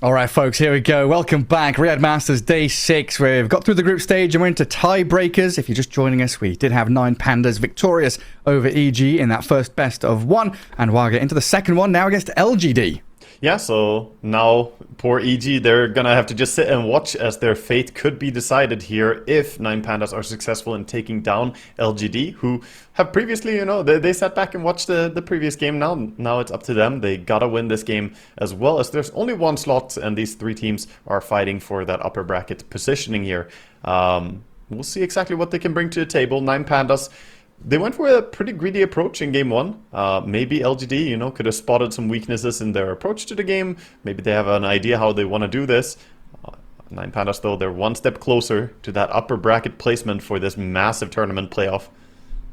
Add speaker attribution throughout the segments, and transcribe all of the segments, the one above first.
Speaker 1: All right, folks, here we go. Welcome back. Riyadh Masters Day 6. We've got through the group stage and we're into tiebreakers. If you're just joining us, we did have 9Pandas victorious over EG in that first best of one. And we'll get into the second one now against LGD.
Speaker 2: Yeah, so now poor EG, they're gonna have to just sit and watch as their fate could be decided here if 9Pandas are successful in taking down LGD, who have previously, they sat back and watched the previous game. Now it's up to them. They gotta win this game as well, as there's only one slot and these three teams are fighting for that upper bracket positioning here. We'll see exactly what they can bring to the table. 9Pandas, they went for a pretty greedy approach in game one. Maybe LGD, could have spotted some weaknesses in their approach to the game. Maybe they have an idea how they want to do this. 9Pandas, though, they're one step closer to that upper bracket placement for this massive tournament playoff.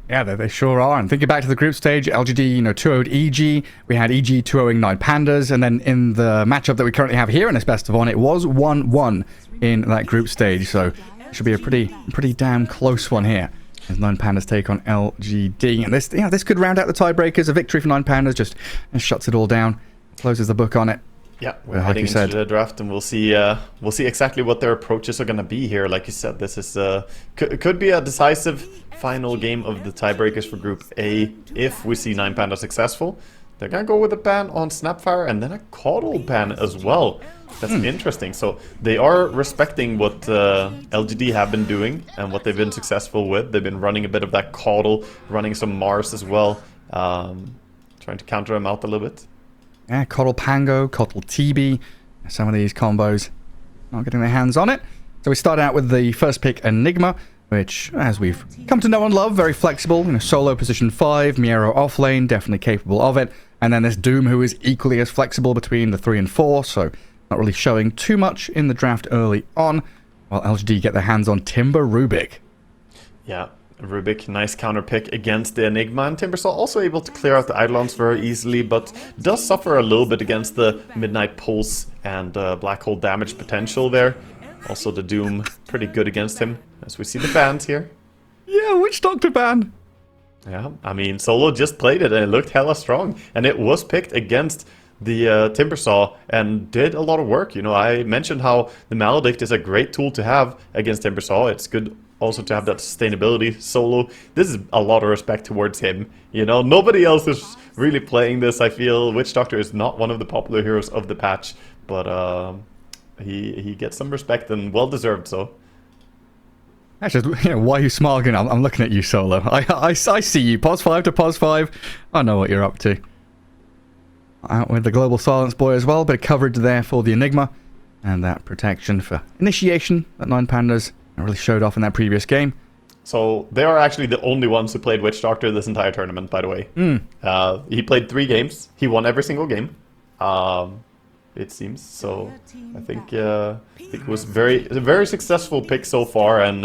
Speaker 1: Yeah, they sure are. And thinking back to the group stage, LGD, 2-0'd EG. We had EG 2-0ing 9Pandas. And then in the matchup that we currently have here in this best of one, it was 1-1 in that group stage. So it should be a pretty damn close one here. As 9Pandas take on LGD, and this could round out the tiebreakers. A victory for 9Pandas just shuts it all down, closes the book on it.
Speaker 2: Yeah, we're heading into the draft, and we'll see exactly what their approaches are going to be here. Like you said, this is could be a decisive final game of the tiebreakers for Group A if we see 9Pandas successful. They're going to go with a ban on Snapfire and then a Coddle ban as well. That's interesting. So they are respecting what LGD have been doing and what they've been successful with. They've been running a bit of that Coddle, running some Mars as well, trying to counter them out a little bit.
Speaker 1: Yeah, Coddle Pango, Coddle TB, some of these combos not getting their hands on it. So we start out with the first pick, Enigma, which, as we've come to know and love, very flexible. Solo position 5, Miero off lane, definitely capable of it. And then there's Doom, who is equally as flexible between the 3 and 4, so not really showing too much in the draft early on, while LGD get their hands on Timber Rubik.
Speaker 2: Yeah, Rubik, nice counter pick against the Enigma, and Timbersaw also able to clear out the Eidolons very easily, but does suffer a little bit against the Midnight Pulse and Black Hole damage potential there. Also the Doom, pretty good against him, as we see the bans here.
Speaker 1: Yeah, Witch Doctor ban.
Speaker 2: Yeah, I mean, Solo just played it and it looked hella strong, and it was picked against the Timbersaw and did a lot of work. I mentioned how the Maledict is a great tool to have against Timbersaw. It's good also to have that sustainability. Solo, this is a lot of respect towards him. Nobody else is really playing this, I feel. Witch Doctor is not one of the popular heroes of the patch, but he gets some respect and well-deserved so.
Speaker 1: Actually, why are you smiling? I'm looking at you, Solo. I see you. Pos 5 to Pos 5. I know what you're up to. Out with the Global Silence Boy as well. Bit of coverage there for the Enigma. And that protection for initiation that 9Pandas really showed off in that previous game.
Speaker 2: So they are actually the only ones who played Witch Doctor this entire tournament, by the way. He played 3 games. He won every single game. It seems so. I think it was a very successful pick so far, and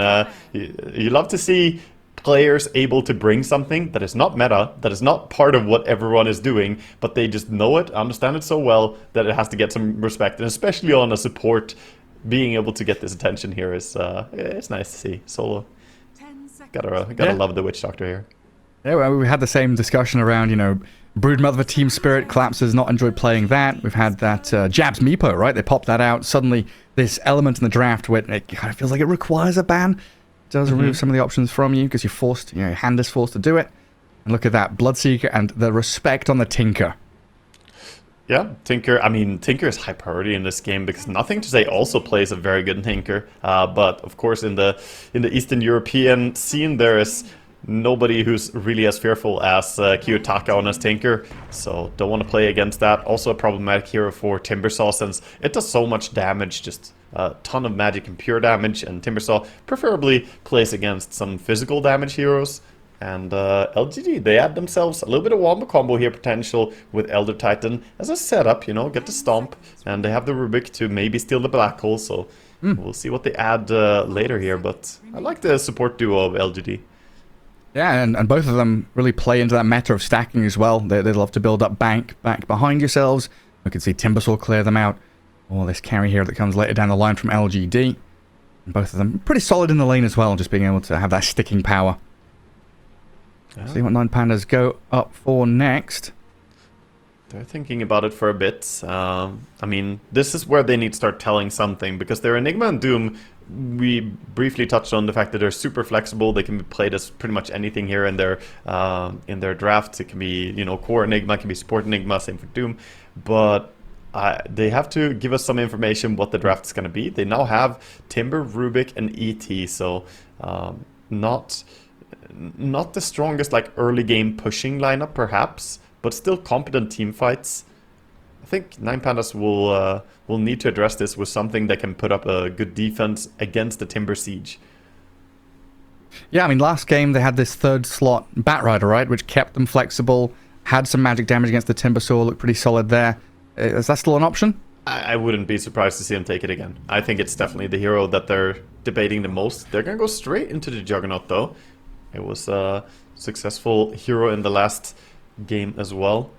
Speaker 2: you love to see players able to bring something that is not meta, that is not part of what everyone is doing, but they just know it, understand it so well that it has to get some respect, and especially on a support, being able to get this attention here is it's nice to see. Solo, gotta love the Witch Doctor here.
Speaker 1: Yeah, well, we had the same discussion around, Broodmother for Team Spirit. Collapse has not enjoyed playing that. We've had that Jabs Meepo, right? They popped that out. Suddenly, this element in the draft where it kind of feels like it requires a ban. It does remove some of the options from you because you're forced, your hand is forced to do it. And look at that, Bloodseeker and the respect on the Tinker.
Speaker 2: Yeah, Tinker. I mean, Tinker is high priority in this game because Nothing to Say also plays a very good Tinker. But of course, in the Eastern European scene, there is nobody who's really as fearful as Kiyotaka on his Tinker, so don't want to play against that. Also a problematic hero for Timbersaw since it does so much damage, just a ton of magic and pure damage, and Timbersaw preferably plays against some physical damage heroes. And LGD, they add themselves a little bit of wombo combo here potential with Elder Titan as a setup, get the stomp, and they have the Rubik to maybe steal the Black Hole, so we'll see what they add later here, but I like the support duo of LGD.
Speaker 1: Yeah, and both of them really play into that meta of stacking as well. They love to build up back behind yourselves. We can see Timbersaw clear them out. Or this carry here that comes later down the line from LGD. And both of them pretty solid in the lane as well, just being able to have that sticking power. Yeah. See what 9Pandas go up for next.
Speaker 2: They're thinking about it for a bit. I mean, this is where they need to start telling something, because their Enigma and Doom, we briefly touched on the fact that they're super flexible. They can be played as pretty much anything here in their drafts. It can be, you know, core Enigma, it can be support Enigma, same for Doom. But they have to give us some information what the draft is going to be. They now have Timber, Rubik, and ET, so not the strongest like early game pushing lineup perhaps, but still competent team fights. I think 9Pandas will need to address this with something that can put up a good defense against the Timber siege.
Speaker 1: Yeah, I mean, last game they had this third slot Batrider, right, which kept them flexible, had some magic damage against the Timber Saw, looked pretty solid there. Is that still an option?
Speaker 2: I wouldn't be surprised to see them take it again. I think it's definitely the hero that they're debating the most. They're going to go straight into the Juggernaut, though. It was a successful hero in the last game as well.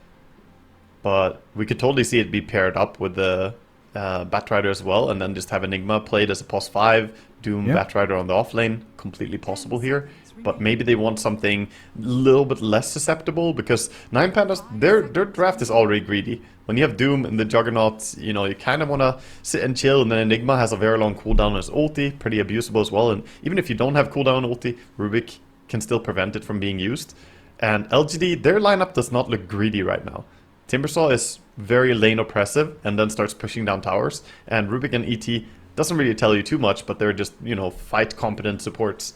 Speaker 2: But we could totally see it be paired up with the Batrider as well, and then just have Enigma played as a pos 5, Doom, Batrider on the off lane. Completely possible here. But maybe they want something a little bit less susceptible, because 9Pandas, their draft is already greedy. When you have Doom and the Juggernaut, you know, you kind of want to sit and chill, and then Enigma has a very long cooldown on his ulti, pretty abusable as well. And even if you don't have cooldown on ulti, Rubik can still prevent it from being used. And LGD, their lineup does not look greedy right now. Timbersaw is very lane oppressive and then starts pushing down towers. And Rubik and ET doesn't really tell you too much, but they're just, you know, fight competent supports.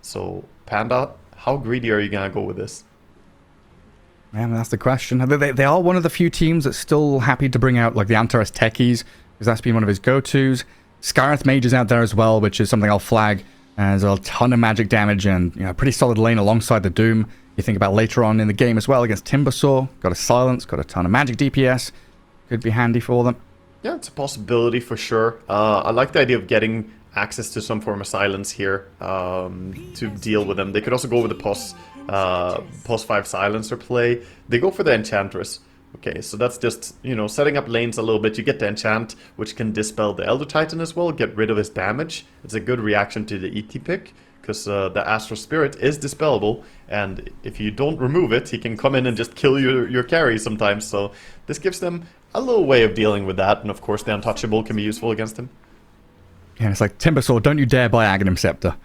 Speaker 2: So, Panda, how greedy are you going to go with this?
Speaker 1: Man, that's the question. They are one of the few teams that's still happy to bring out like the Antares Techies, because that's been one of his go-tos. Skyreth Mage is out there as well, which is something I'll flag. There's a ton of magic damage and, you know, pretty solid lane alongside the Doom. You think about later on in the game as well against Timbersaw. Got a silence, got a ton of magic DPS. Could be handy for them.
Speaker 2: Yeah, it's a possibility for sure. I like the idea of getting access to some form of silence here to deal with them. They could also go with the pos 5 silencer play. They go for the Enchantress. Okay, so that's just, you know, setting up lanes a little bit. You get the Enchant, which can dispel the Elder Titan as well, get rid of his damage. It's a good reaction to the ET pick, because the Astral Spirit is dispellable, and if you don't remove it, he can come in and just kill your carry sometimes. So this gives them a little way of dealing with that, and of course the Untouchable can be useful against him.
Speaker 1: Yeah, it's like, Timbersaw, don't you dare buy Aghanim Scepter.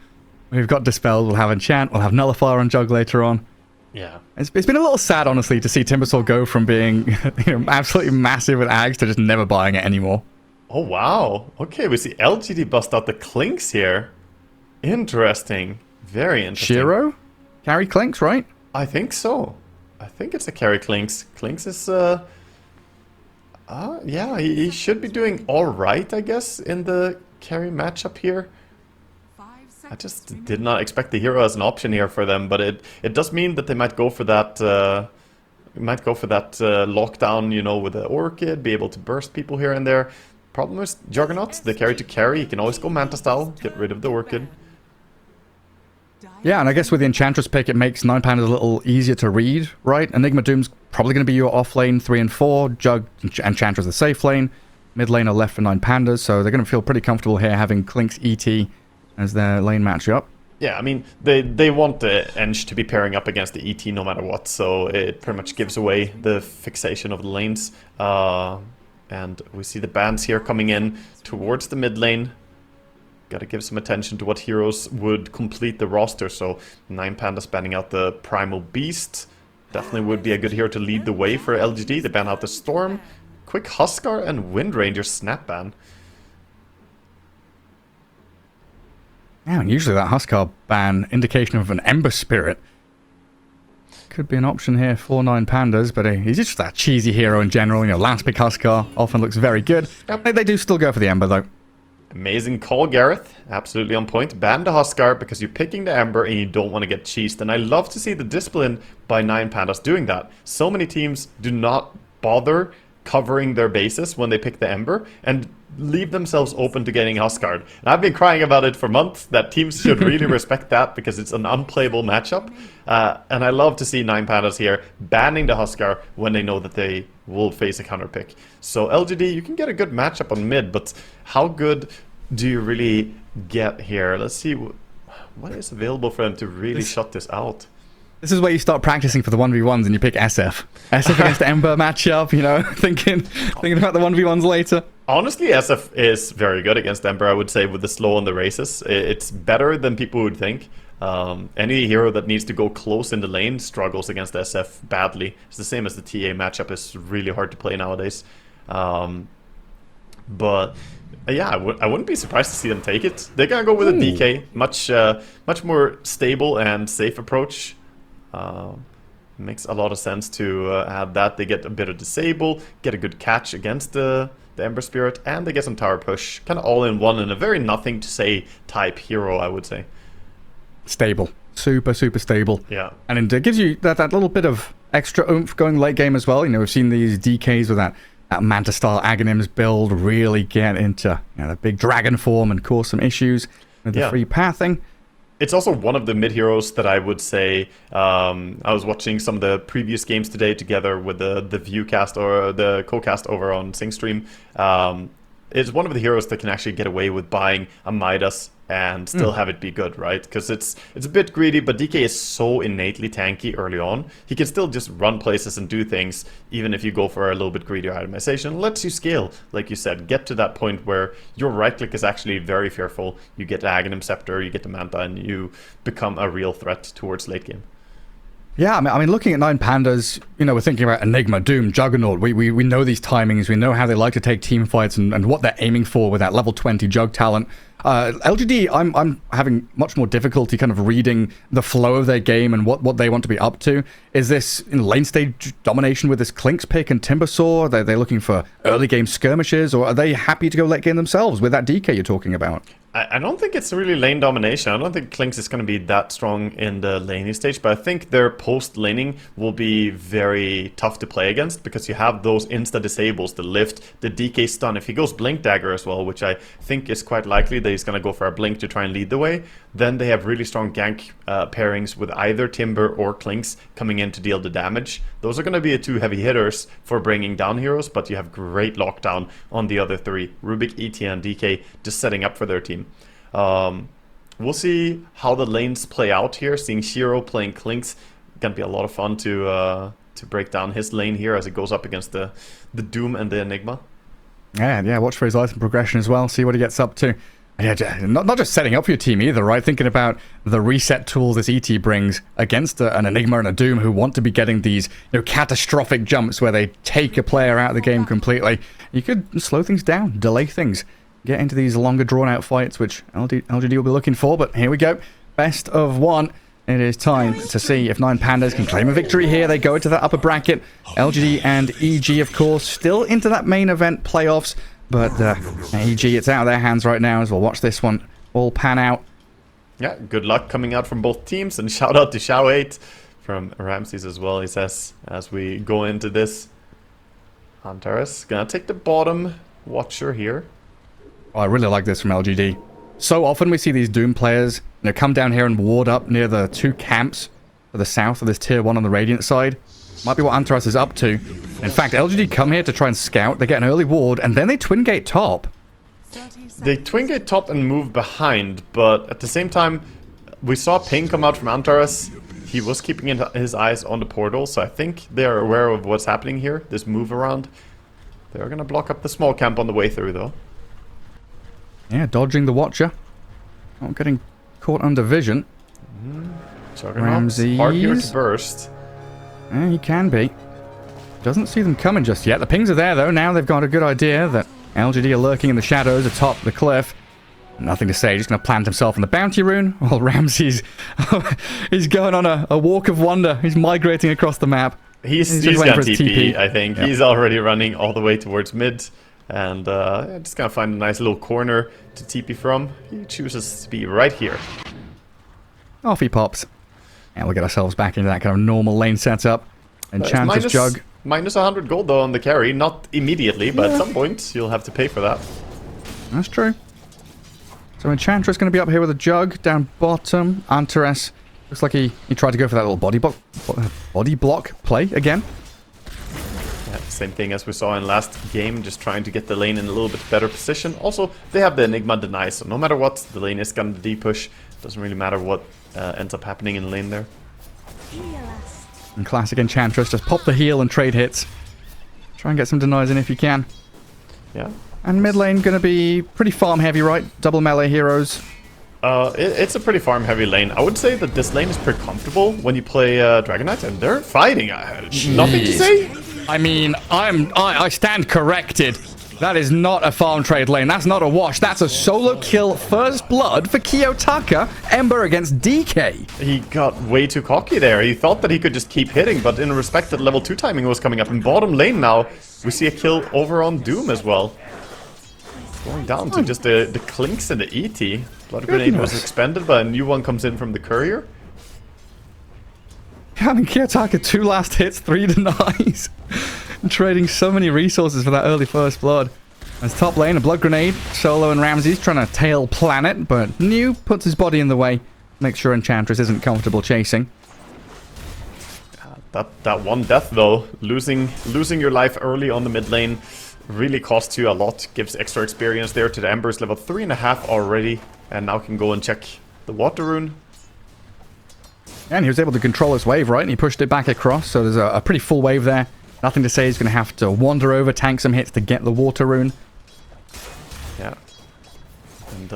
Speaker 1: We've got Dispelled, we'll have Enchant, we'll have Nullifier on Jug later on.
Speaker 2: Yeah.
Speaker 1: It's been a little sad, honestly, to see Timbersaw go from being you know, absolutely massive with Ags to just never buying it anymore.
Speaker 2: Oh, wow. Okay, we see LGD bust out the Clinks here. Interesting. Very interesting.
Speaker 1: Shiro? Carry Clinks, right?
Speaker 2: I think so. I think it's a carry Clinks. Clinks is, yeah, he should be doing alright, I guess, in the carry matchup here. I just did not expect the hero as an option here for them, but it does mean that they might go for that lockdown, you know, with the Orchid, be able to burst people here and there. Problem is Juggernaut, the carry to carry, he can always go Manta style, get rid of the Orchid.
Speaker 1: Yeah, and I guess with the Enchantress pick, it makes 9Pandas a little easier to read, right? Enigma Doom's probably going to be your off lane 3 and 4, Jug, Enchantress the safe lane, mid lane are left for 9Pandas, so they're going to feel pretty comfortable here having Clinks ET as their lane matchup.
Speaker 2: Yeah, I mean, they want the Eng to be pairing up against the ET no matter what, so it pretty much gives away the fixation of the lanes. And we see the bans here coming in towards the mid lane. Gotta give some attention to what heroes would complete the roster, so 9Pandas banning out the Primal Beast. Definitely would be a good hero to lead the way for LGD. They ban out the Storm, Quick Huskar, and Wind Ranger snap ban.
Speaker 1: Yeah, and usually that Huskar ban, indication of an Ember Spirit. Could be an option here for 9Pandas, but he's just that cheesy hero in general. You know, last pick Huskar often looks very good.
Speaker 2: Yep.
Speaker 1: They do still go for the Ember, though.
Speaker 2: Amazing call, Gareth. Absolutely on point. Ban the Huskar because you're picking the Ember and you don't want to get cheesed. And I love to see the discipline by 9Pandas doing that. So many teams do not bother covering their bases when they pick the Ember and leave themselves open to getting Huskard. And I've been crying about it for months, that teams should really respect that because it's an unplayable matchup. And I love to see 9Pandas here banning the Huskar when they know that they will face a counter pick. So LGD, you can get a good matchup on mid, but how good do you really get here? Let's see what is available for them to really shut this out.
Speaker 1: This is where you start practicing for the 1v1s and you pick SF. SF against Ember matchup, you know, thinking about the 1v1s later.
Speaker 2: Honestly, SF is very good against Ember, I would say, with the slow on the races. It's better than people would think. Any hero that needs to go close in the lane struggles against SF badly. It's the same as the TA matchup is really hard to play nowadays. But yeah, I wouldn't be surprised to see them take it. They're gonna go with a DK, much more stable and safe approach. Makes a lot of sense to have that. They get a bit of disable, get a good catch against the Ember Spirit, and they get some tower push, kind of all in one, and a very nothing to say type hero, I would say.
Speaker 1: Stable, super stable.
Speaker 2: Yeah,
Speaker 1: and it gives you that little bit of extra oomph going late game as well. You know, we've seen these DKs with that Manta style Aghanims build really get into, you know, the big dragon form and cause some issues with the free pathing.
Speaker 2: It's also one of the mid heroes that I would say. I was watching some of the previous games today together with the viewcast or the co-cast over on SingStream. It's one of the heroes that can actually get away with buying a Midas and still have it be good, right? Because it's a bit greedy, but DK is so innately tanky early on. He can still just run places and do things, even if you go for a little bit greedier itemization. It lets you scale, like you said, get to that point where your right click is actually very fearful. You get the Aghanim Scepter, you get the Manta, and you become a real threat towards late game.
Speaker 1: Yeah, I mean, looking at 9Pandas, you know, we're thinking about Enigma, Doom, Juggernaut. We know these timings. We know how they like to take team fights and what they're aiming for with that level 20 Jug talent. LGD, I'm having much more difficulty kind of reading the flow of their game and what they want to be up to. Is this in lane stage domination with this Clinks pick and Timbersaw? Are they looking for early game skirmishes, or are they happy to go late game themselves with that DK you're talking about?
Speaker 2: I don't think it's really lane domination. I don't think Clinks is going to be that strong in the laning stage, but I think their post-laning will be very tough to play against because you have those insta-disables, the lift, the DK stun. If he goes Blink Dagger as well, which I think is quite likely that he's going to go for a Blink to try and lead the way, then they have really strong gank pairings with either Timber or Clinks coming in to deal the damage. Those are going to be the two heavy hitters for bringing down heroes, but you have great lockdown on the other three. Rubik, ET, and DK just setting up for their team. We'll see how the lanes play out here. Seeing Shiro playing Clinks, gonna be a lot of fun to break down his lane here as it goes up against the Doom and the Enigma.
Speaker 1: Yeah, watch for his item progression as well, see what he gets up to. Yeah, not just setting up for your team either, right? Thinking about the reset tools this ET brings against an Enigma and a Doom who want to be getting these, you know, catastrophic jumps where they take a player out of the game completely. You could slow things down, delay things, get into these longer drawn-out fights, which LGD will be looking for. But here we go, best of one. It is time to see if 9Pandas can claim a victory here. They go into that upper bracket. LGD and EG, of course, still into that main event playoffs. But EG, it's out of their hands right now as we'll watch this one all pan out.
Speaker 2: Yeah, good luck coming out from both teams. And shout out to Shao8 from Ramses as well, he says, as we go into this. Antares gonna take the bottom Watcher here.
Speaker 1: Oh, I really like this from LGD. So often we see these Doom players, you know, come down here and ward up near the two camps to the south of this tier 1 on the Radiant side. Might be what Antares is up to. In fact, LGD come here to try and scout. They get an early ward, and then they twin gate top.
Speaker 2: They twin gate top and move behind, but at the same time, we saw ping come out from Antares. He was keeping his eyes on the portal, so I think they are aware of what's happening here, this move around. They're going to block up the small camp on the way through, though.
Speaker 1: Yeah, dodging the Watcher. Not getting caught under vision.
Speaker 2: Ramses. Hard here to burst.
Speaker 1: Yeah, he can be. Doesn't see them coming just yet. The pings are there, though. Now they've got a good idea that LGD are lurking in the shadows atop the cliff. Nothing to say. Just going to plant himself on the bounty rune. While Ramses, he's going on a walk of wonder. He's migrating across the map.
Speaker 2: He's got TP, I think. Yeah. He's already running all the way towards mid. And just going to find a nice little corner to TP from. He chooses to be right here.
Speaker 1: Off he pops. And we'll get ourselves back into that kind of normal lane setup. Enchantress Jug.
Speaker 2: Minus 100 gold though on the carry. Not immediately, but at some point you'll have to pay for that.
Speaker 1: That's true. So Enchantress going to be up here with a Jug. Down bottom, Antares. Looks like he tried to go for that little body block play again.
Speaker 2: Yeah, same thing as we saw in last game, just trying to get the lane in a little bit better position. Also, they have the Enigma deny, so no matter what, the lane is going to D-push. Doesn't really matter what ends up happening in the lane there.
Speaker 1: And classic Enchantress, just pop the heal and trade hits. Try and get some denies in if you can.
Speaker 2: Yeah.
Speaker 1: And mid lane going to be pretty farm heavy, right? Double melee heroes.
Speaker 2: It's a pretty farm heavy lane. I would say that this lane is pretty comfortable when you play Dragon Knight, and they're fighting. Nothing to say.
Speaker 1: I mean, I stand corrected. That is not a farm trade lane. That's not a wash. That's a solo kill first blood for Kiyotaka. Ember against DK.
Speaker 2: He got way too cocky there. He thought that he could just keep hitting, but in respect that level 2 timing was coming up. In bottom lane now, we see a kill over on Doom as well. Going down to just the Clinks and the ET. Blood Grenade was expended, but a new one comes in from the Courier.
Speaker 1: Yeah, I mean, Kiyotaka 2 last hits, 3 denies. Trading so many resources for that early first blood. As top lane, a Blood Grenade. Solo and Ramsey's trying to tail Planet, but New puts his body in the way. Makes sure Enchantress isn't comfortable chasing.
Speaker 2: That one death though, losing your life early on the mid lane really costs you a lot. Gives extra experience there to the Embers, level 3.5 already, and now can go and check the Water Rune.
Speaker 1: And he was able to control his wave, right? And he pushed it back across, so there's a pretty full wave there. Nothing to say he's going to have to wander over, tank some hits to get the Water Rune.
Speaker 2: Yeah. And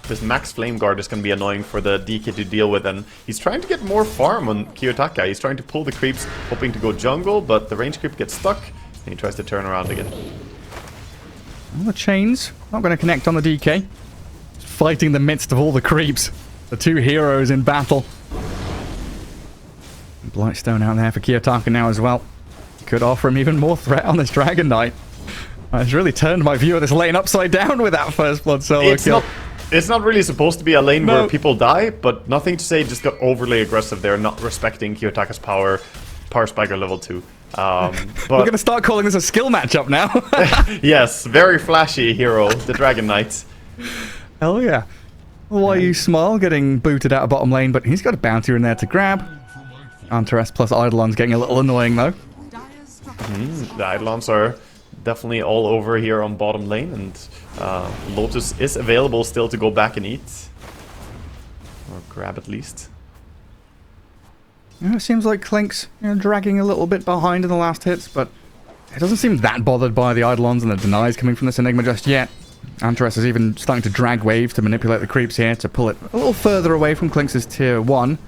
Speaker 2: this Max Flame Guard is going to be annoying for the DK to deal with, and he's trying to get more farm on Kiyotaka. He's trying to pull the creeps, hoping to go jungle, but the range creep gets stuck, and he tries to turn around again.
Speaker 1: Well, the chains not going to connect on the DK. Fighting the midst of all the creeps. The two heroes in battle. Blightstone out there for Kiyotaka now as well. Could offer him even more threat on this Dragon Knight. It's really turned my view of this lane upside down with that first blood solo kill.
Speaker 2: It's not really supposed to be a lane where people die, but nothing to say, just got overly aggressive there, not respecting Kiyotaka's power spiker level 2.
Speaker 1: We're going to start calling this a skill matchup now.
Speaker 2: Yes, very flashy hero, the Dragon Knight.
Speaker 1: Hell yeah. Why you smile getting booted out of bottom lane, but he's got a bounty in there to grab. Antares plus Eidolon's getting a little annoying though.
Speaker 2: The Eidolons are definitely all over here on bottom lane, and Lotus is available still to go back and eat. Or grab at least.
Speaker 1: Yeah, it seems like Clink's dragging a little bit behind in the last hits, but it doesn't seem that bothered by the Eidolons and the denies coming from this Enigma just yet. Antares is even starting to drag wave to manipulate the creeps here to pull it a little further away from Clink's tier 1.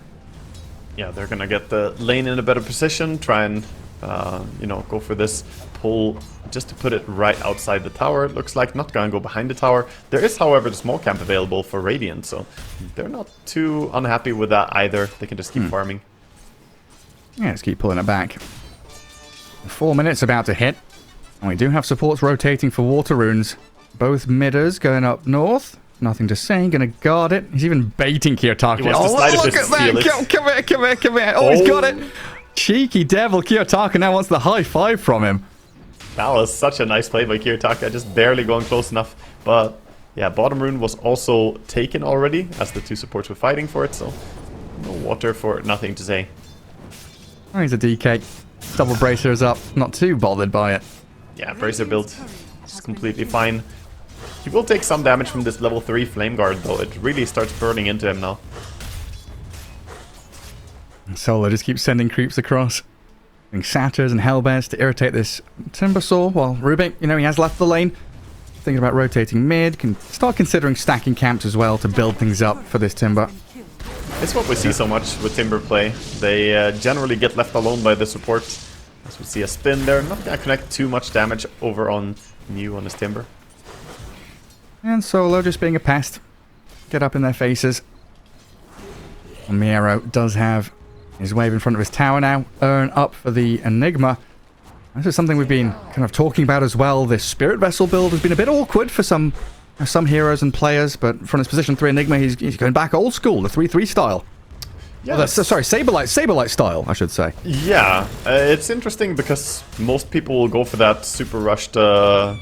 Speaker 2: Yeah, they're gonna get the lane in a better position, try and, go for this pull just to put it right outside the tower. It looks like not gonna go behind the tower. There is, however, the small camp available for Radiant, so they're not too unhappy with that either. They can just keep farming.
Speaker 1: Yeah, let's keep pulling it back. 4 minutes about to hit. And we do have supports rotating for Water Runes. Both midders going up north. Nothing to say. Gonna guard it. He's even baiting Kiyotaka.
Speaker 2: Oh,
Speaker 1: look at that! Come here. Oh, he's got it! Cheeky devil. Kiyotaka now wants the high five from him.
Speaker 2: That was such a nice play by Kiyotaka. Just barely going close enough. But yeah, bottom rune was also taken already, as the two supports were fighting for it. So no water for nothing to say.
Speaker 1: Oh, he's a DK. Double bracers up. Not too bothered by it.
Speaker 2: Yeah, bracer build is completely fine. He will take some damage from this level 3 Flame Guard, though. It really starts burning into him now.
Speaker 1: Solo just keeps sending creeps across. Doing Satyrs and Hellbears to irritate this Timbersaw, while Rubik, he has left the lane. Thinking about rotating mid, can start considering stacking camps as well to build things up for this Timber.
Speaker 2: It's what we see so much with Timber play. They generally get left alone by the support. As we see a spin there, not gonna connect too much damage over on New on his Timber.
Speaker 1: And Solo just being a pest. Get up in their faces. And Miero does have his wave in front of his tower now. Earn up for the Enigma. This is something we've been kind of talking about as well. This Spirit Vessel build has been a bit awkward for some heroes and players, but from his position 3 Enigma, he's going back old school, the 3-3 style. Yeah, sorry, Saberlight style, I should say.
Speaker 2: Yeah, it's interesting because most people will go for that super rushed, medallion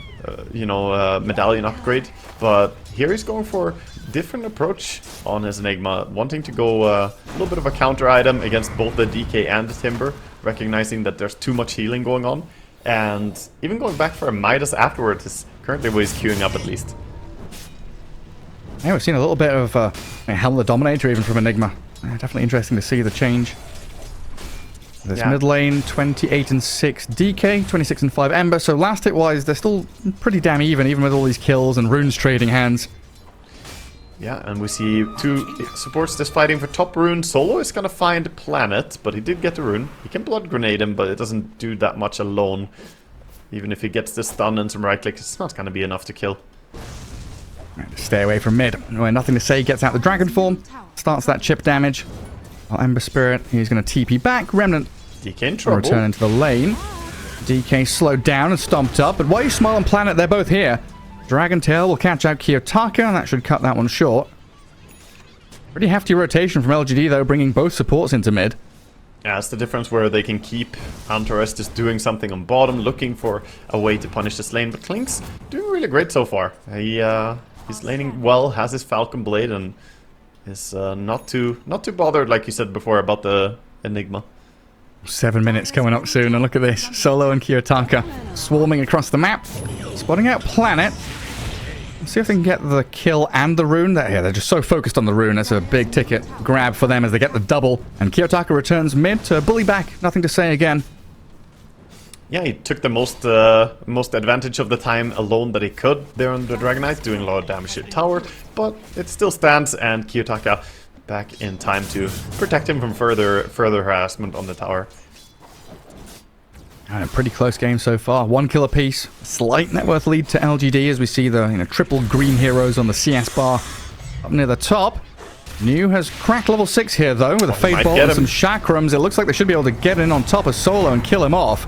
Speaker 2: upgrade, but here he's going for a different approach on his Enigma, wanting to go a little bit of a counter item against both the DK and the Timber, recognizing that there's too much healing going on, and even going back for a Midas afterwards is currently what he's queuing up at least.
Speaker 1: Yeah, we've seen a little bit of Helm the Dominator even from Enigma. Definitely interesting to see the change. This mid lane, 28 and 6 DK, 26 and 5 Ember. So last hit-wise, they're still pretty damn even with all these kills and runes trading hands.
Speaker 2: Yeah, and we see two supports just fighting for top rune. Solo is gonna find Planet, but he did get the rune. He can blood grenade him, but it doesn't do that much alone. Even if he gets the stun and some right click, it's not gonna be enough to kill.
Speaker 1: Stay away from mid. Nothing to say, gets out the dragon form, starts that chip damage. Well, Ember Spirit, he's gonna TP back. Remnant
Speaker 2: DK in trouble.
Speaker 1: Return into the lane. DK slowed down and stomped up, but Why You Smile and Planet, they're both here. Dragon Tail will catch out Kiyotaka, and that should cut that one short. Pretty hefty rotation from LGD, though, bringing both supports into mid.
Speaker 2: Yeah, it's the difference where they can keep Antares just doing something on bottom, looking for a way to punish this lane. But Klink's doing really great so far. He's laning well, has his Falcon Blade, and is not too bothered, like you said before, about the Enigma.
Speaker 1: 7 minutes coming up soon, and look at this. Solo and Kiyotaka swarming across the map, spotting out Planet. Let's see if they can get the kill and the rune. They're just so focused on the rune. That's a big ticket grab for them as they get the double. And Kiyotaka returns mid to bully back. Nothing to say again.
Speaker 2: Yeah, he took the most advantage of the time alone that he could there on the Dragonite, doing a lot of damage to the tower. But it still stands, and Kiyotaka back in time to protect him from further harassment on the tower.
Speaker 1: And a pretty close game so far. 1 kill apiece. Slight net worth lead to LGD as we see the triple green heroes on the CS bar up near the top. New has cracked level 6 here though with a Fade Bolt and some Chakrams. It looks like they should be able to get in on top of Solo and kill him off.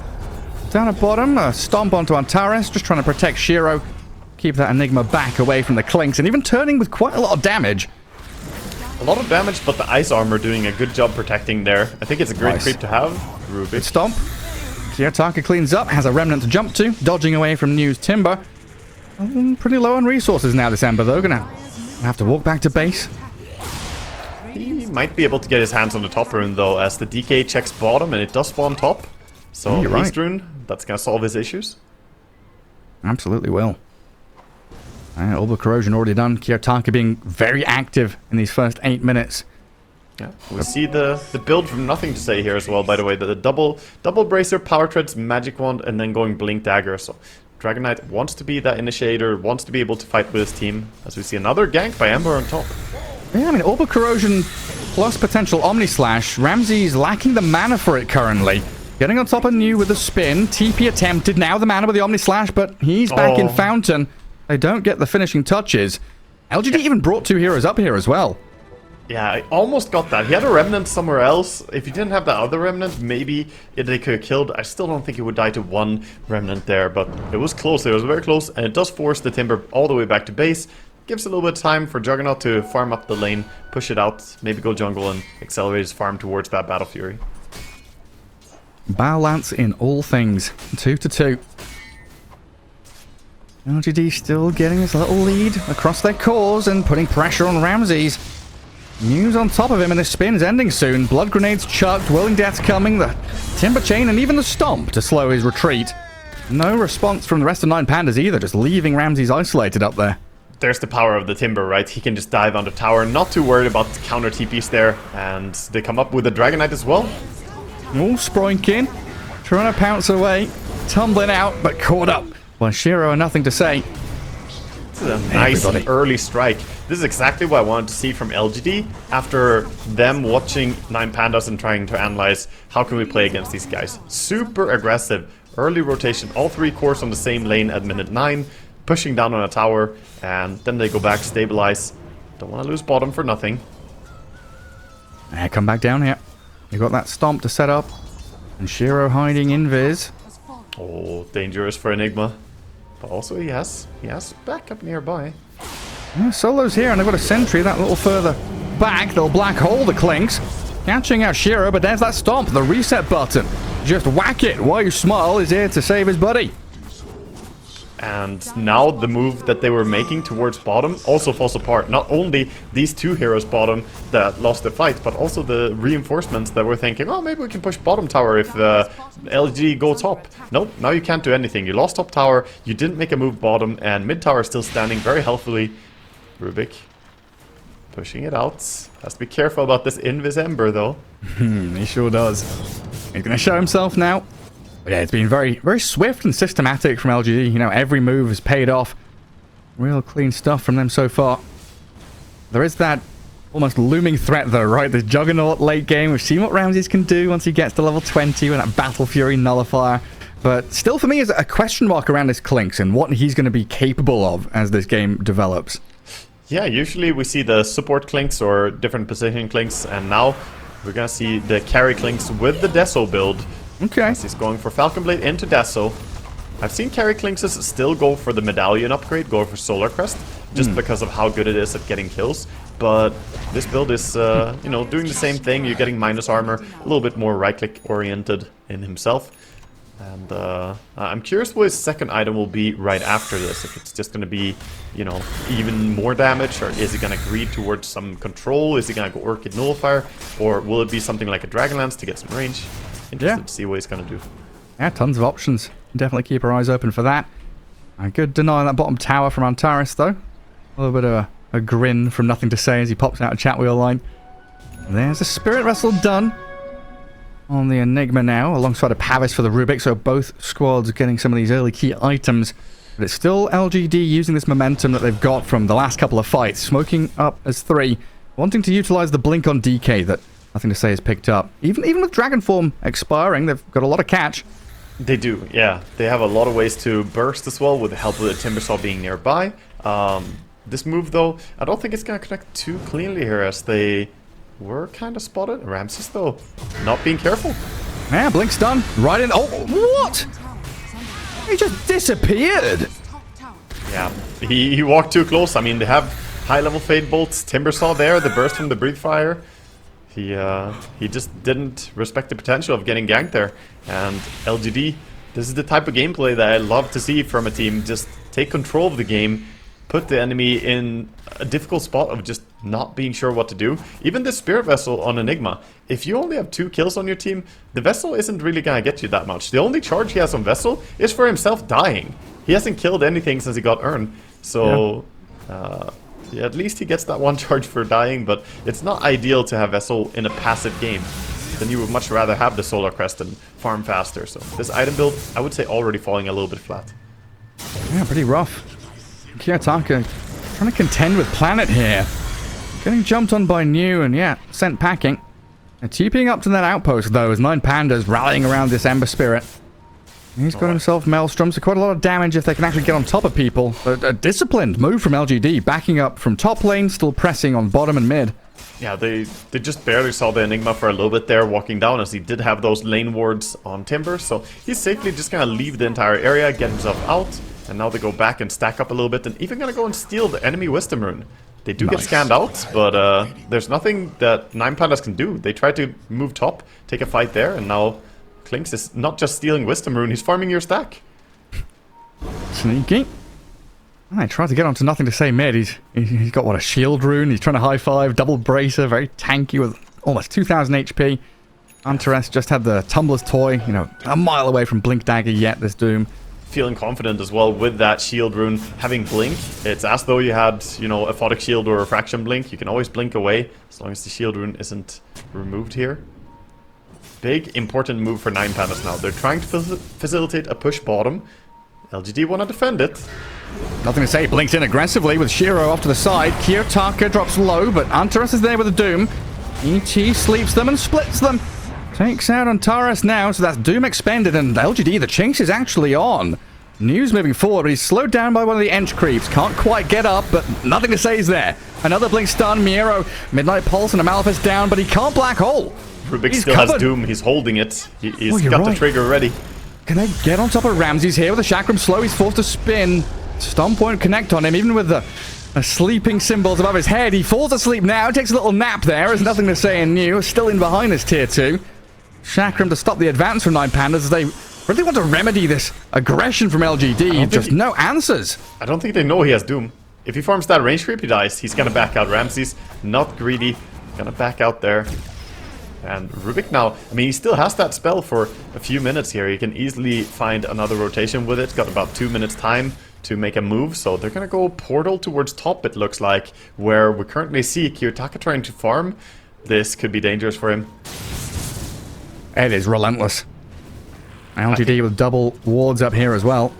Speaker 1: Down at bottom, a stomp onto Antares, just trying to protect Shiro. Keep that Enigma back away from the Klinks, and even turning with quite a lot of damage.
Speaker 2: A lot of damage, but the Ice Armor doing a good job protecting there. I think it's a great creep to have. Rubik.
Speaker 1: Stomp. Kiyotaka cleans up, has a Remnant to jump to, dodging away from New's Timber. Pretty low on resources now, this Ember, though. Gonna have to walk back to base.
Speaker 2: He might be able to get his hands on the top rune, though, as the DK checks bottom, and it does spawn top. So, Beast Rune, that's gonna solve his issues.
Speaker 1: Absolutely will. Orbital Corrosion already done. Kiyotaka being very active in these first 8 minutes.
Speaker 2: Yeah, we see the build from Nothing to Say here as well, by the way. The double bracer, power treads, magic wand, and then going blink dagger. So Dragonite wants to be that initiator, wants to be able to fight with his team. As we see another gank by Ember on top.
Speaker 1: Yeah, I mean, Orbital Corrosion plus potential Omni Slash. Ramsey's lacking the mana for it currently. Getting on top of New with a spin. TP attempted. Now the mana with the Omni Slash, but he's back in Fountain. They don't get the finishing touches. LGD even brought 2 heroes up here as well.
Speaker 2: Yeah, I almost got that. He had a Remnant somewhere else. If he didn't have that other Remnant, maybe they could have killed. I still don't think he would die to 1 Remnant there, but it was close. It was very close, and it does force the Timber all the way back to base. Gives a little bit of time for Juggernaut to farm up the lane, push it out, maybe go jungle and accelerate his farm towards that Battle Fury.
Speaker 1: Balance in all things. 2-2. LGD still getting this little lead across their cores and putting pressure on Ramses. News on top of him, and this spin is ending soon. Blood grenades chucked, Whirling Death's coming, the Timber Chain, and even the Stomp to slow his retreat. No response from the rest of 9Pandas either, just leaving Ramses isolated up there.
Speaker 2: There's the power of the Timber, right? He can just dive on the tower, not too worried about the counter TPs there, and they come up with a Dragonite as well.
Speaker 1: Oh, Sproinkin, trying to pounce away, tumbling out, but caught up. Well, Shiro, Nothing to Say.
Speaker 2: This is a nice early strike. This is exactly what I wanted to see from LGD after them watching 9Pandas and trying to analyze how can we play against these guys. Super aggressive, early rotation, all 3 cores on the same lane at minute 9, pushing down on a tower, and then they go back, stabilize. Don't want to lose bottom for nothing.
Speaker 1: Come back down here. You got that Stomp to set up, and Shiro hiding invis.
Speaker 2: Oh, dangerous for Enigma. But also he has backup nearby.
Speaker 1: Yeah, Solo's here, and they've got a sentry that little further back. They'll black hole the Klinks. Catching out Shiro, but there's that Stomp, the reset button. Just whack it. Why You Smile is here to save his buddy.
Speaker 2: And now the move that they were making towards bottom also falls apart. Not only these 2 heroes bottom that lost the fight, but also the reinforcements that were thinking, oh, maybe we can push bottom tower if LG go top. Nope, now you can't do anything. You lost top tower, you didn't make a move bottom, and mid tower is still standing very healthily. Rubik pushing it out. Has to be careful about this Invis Ember, though.
Speaker 1: He sure does. He's going to show himself now. But yeah, it's been very, very swift and systematic from LGD. You know, every move has paid off. Real clean stuff from them so far. There is that almost looming threat, though, right? The Juggernaut late game. We've seen what Ramses can do once he gets to level 20 with that Battle Fury Nullifier. But still, for me, is a question mark around this Clinks and what he's going to be capable of as this game develops. Yeah,
Speaker 2: usually we see the support Clinks or different position Clinks, and now we're going to see the carry Clinks with the Deso build.
Speaker 1: Okay.
Speaker 2: As he's going for Falcon Blade into Deso. I've seen carry Clinkses still go for the medallion upgrade, go for Solar Crest, just because of how good it is at getting kills. But this build is, you know, doing the same thing. You're getting minus armor, a little bit more right-click oriented in himself. And I'm curious what his second item will be right after this. If it's just going to be, you know, even more damage, or is he going to greed towards some control? Is he going to go Orchid Nullifier? Or will it be something like a Dragonlance to get some range? Interested to see what he's going to do.
Speaker 1: Yeah, tons of options. Definitely keep our eyes open for that. A good deny on that bottom tower from Antares, though. A little bit of a grin from Nothing to Say as he pops out a chat wheel line. And there's a Spirit Vessel done on the Enigma now, alongside a Pavis for the Rubik, so both squads getting some of these early key items. But it's still LGD using this momentum that they've got from the last couple of fights, smoking up as 3, wanting to utilize the blink on DK that Nothing to Say has picked up. Even with Dragon Form expiring, they've got a lot of catch.
Speaker 2: They do, yeah. They have a lot of ways to burst as well, with the help of the Timbersaw being nearby. This move, though, I don't think it's going to connect too cleanly here, as they were kind of spotted. Ramses, though, not being careful.
Speaker 1: Yeah, blink's done. Right in. Oh, what? He just disappeared.
Speaker 2: Yeah, he walked too close. I mean, they have high-level Fade Bolts, Timbersaw there, the burst from the Breathe Fire. He just didn't respect the potential of getting ganked there. And LGD, this is the type of gameplay that I love to see from a team. Just take control of the game, put the enemy in a difficult spot of just not being sure what to do. Even the Spirit Vessel on Enigma, if you only have 2 kills on your team, the Vessel isn't really gonna get you that much. The only charge he has on Vessel is for himself dying. He hasn't killed anything since he got Urn. So, yeah, at least he gets that 1 charge for dying, but it's not ideal to have Vessel in a passive game. Then you would much rather have the Solar Crest and farm faster. So this item build, I would say, already falling a little bit flat.
Speaker 1: Yeah, pretty rough. Kiyotaka trying to contend with Planet here. Getting jumped on by New and, yeah, sent packing. And TPing up to that outpost, though, as 9Pandas rallying around this Ember Spirit. He's got himself Maelstrom, so quite a lot of damage if they can actually get on top of people. A disciplined move from LGD, backing up from top lane, still pressing on bottom and mid.
Speaker 2: Yeah, they just barely saw the Enigma for a little bit there walking down, as he did have those lane wards on Timber. So he's safely just going to leave the entire area, get himself out. And now they go back and stack up a little bit, and even going to go and steal the enemy Wisdom Rune. They do get scanned out, but there's nothing that 9Pandas can do. They try to move top, take a fight there, and now Clinks is not just stealing Wisdom Rune, he's farming your stack.
Speaker 1: Sneaky. I tried to get onto Nothing to Say mid. He's got, what, a shield rune. He's trying to high five, double bracer, very tanky with almost 2,000 HP. Antares just had the Tumbler's Toy, you know, a mile away from Blink Dagger yet, this Doom.
Speaker 2: Feeling confident as well with that shield rune. Having Blink, it's as though you had, you know, a Photic Shield or a Refraction Blink. You can always blink away as long as the shield rune isn't removed here. Big, important move for 9Pandas now. They're trying to facilitate a push bottom. LGD want to defend it.
Speaker 1: Nothing to Say blinks in aggressively with Shiro off to the side. Kiyotaka drops low, but Antares is there with a Doom. ET sleeps them and splits them. Takes out Antares now, so that's Doom expended, and LGD, the chase is actually on. News moving forward, but he's slowed down by one of the Ench creeps. Can't quite get up, but Nothing to Say is there. Another blink stun, Miero, Midnight Pulse and a Malphite down, but he can't Black Hole.
Speaker 2: Rubik still has Doom, he's holding it. He's got the trigger ready.
Speaker 1: Can they get on top of Ramses here with a Chakram slow? He's forced to spin. Stomp won't connect on him, even with the sleeping symbols above his head. He falls asleep now, takes a little nap there. There's Nothing to Say in New, still in behind this tier 2. Chakram to stop the advance from 9Pandas as they really want to remedy this aggression from LGD. Just no answers.
Speaker 2: I don't think they know he has Doom. If he farms that range creep, he dies. He's gonna back out. Ramses, not greedy, gonna back out there. And Rubik now, I mean, he still has that spell for a few minutes here. He can easily find another rotation with it. Got about 2 minutes time to make a move. So they're gonna go portal towards top, it looks like, where we currently see Kiyotaka trying to farm. This could be dangerous for him.
Speaker 1: it is relentless. LGD with double wards up here as well.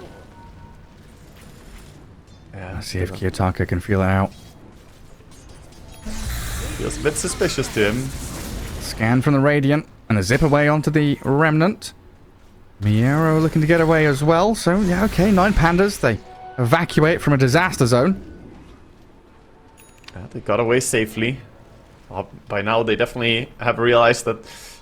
Speaker 2: Yeah,
Speaker 1: Let's see if Kiyotaka can feel it out.
Speaker 2: Feels a bit suspicious to him.
Speaker 1: Scan from the Radiant and a zip away onto the Remnant. Miero looking to get away as well. So, yeah, okay, 9Pandas. They evacuate from a disaster zone.
Speaker 2: Yeah, they got away safely. By now, they definitely have realized that,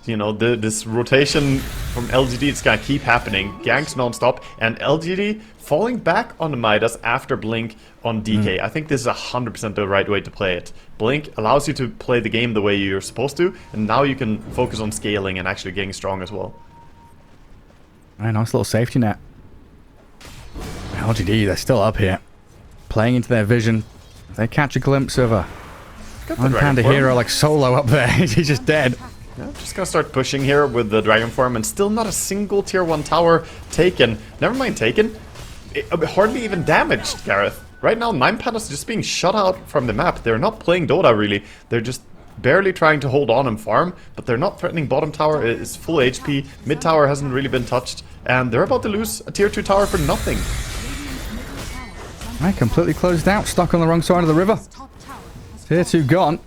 Speaker 2: you know, this rotation from LGD is gonna keep happening. Ganks non-stop, and LGD falling back on the Midas after Blink on DK. I think this is 100% the right way to play it. Blink allows you to play the game the way you're supposed to, and now you can focus on scaling and actually getting strong as well.
Speaker 1: Right, nice little safety net. LGD, they're still up here. Playing into their vision. If they catch a glimpse of a 9-Panda hero like Solo up there, he's just dead.
Speaker 2: Yeah, just gonna start pushing here with the Dragon Form, and still not a single tier 1 tower taken. Never mind taken, hardly even damaged, Gareth. Right now, 9Pandas are just being shut out from the map. They're not playing Dota, really. They're just barely trying to hold on and farm, but they're not threatening bottom tower. It's full HP. Mid tower hasn't really been touched, and they're about to lose a tier 2 tower for nothing.
Speaker 1: Right, completely closed out, stuck on the wrong side of the river. Tier 2 gone.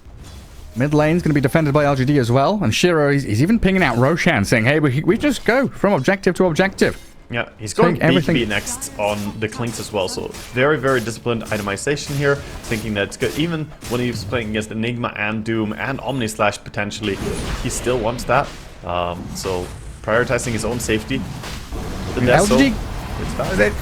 Speaker 1: Mid lane's going to be defended by LGD as well, and Shiro, he's even pinging out Roshan, saying, hey, we just go from objective to objective.
Speaker 2: Yeah, he's going
Speaker 1: everything
Speaker 2: B next on the Clinks as well, so very, very disciplined itemization here, thinking that it's good. Even when he's playing against Enigma and Doom and Omnislash potentially, he still wants that. So prioritizing his own safety. The
Speaker 1: LGD,
Speaker 2: it's bad.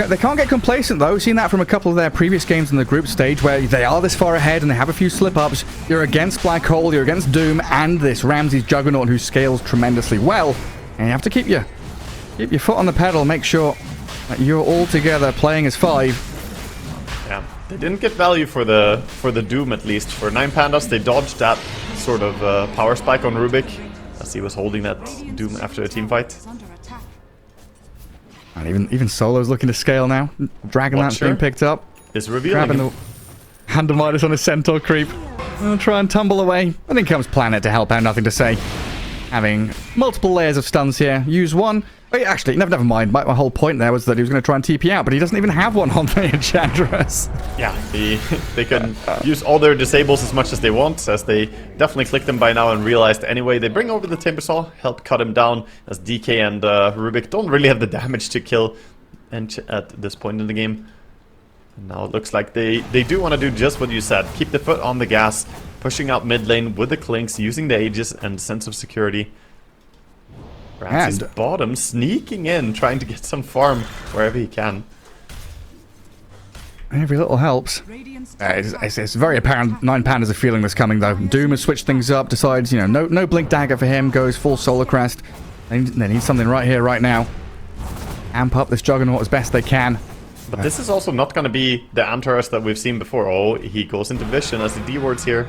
Speaker 1: they can't get complacent though. We've seen that from a couple of their previous games in the group stage where they are this far ahead and they have a few slip-ups. You're against Black Hole, you're against Doom and this Ramses Juggernaut who scales tremendously well. And you have to keep your foot on the pedal, make sure that you're all together playing as 5.
Speaker 2: Yeah, they didn't get value for the Doom at least. For 9Pandas, they dodged that sort of power spike on Rubik as he was holding that Doom after a team fight.
Speaker 1: And even Solo's looking to scale now. Dragonlance being picked up.
Speaker 2: Is revealing
Speaker 1: grabbing
Speaker 2: him.
Speaker 1: the hand of Midas on a Centaur creep. I'll try and tumble away. I think comes Planet to help out, nothing to say. Having multiple layers of stuns here. Use one. Oh, yeah, actually, never mind. My whole point there was that he was going to try and TP out, but he doesn't even have one on the Enchantress.
Speaker 2: Yeah, they can use all their disables as much as they want, as they definitely clicked them by now and realized anyway. They bring over the Timbersaw, help cut him down, as DK and Rubik don't really have the damage to kill at this point in the game. And now it looks like they do want to do just what you said. Keep the foot on the gas, pushing out mid lane with the Clinks, using the Aegis and sense of security. Ramsey's bottom, sneaking in, trying to get some farm wherever he can.
Speaker 1: Every little helps. It's very apparent 9Pandas are feeling this coming, though. Doom has switched things up, decides, you know, no Blink Dagger for him, goes full Solar Crest. They need something right here, right now. Amp up this Juggernaut as best they can.
Speaker 2: But this is also not going to be the Antares that we've seen before. Oh, he goes into Vision as the D-wards here.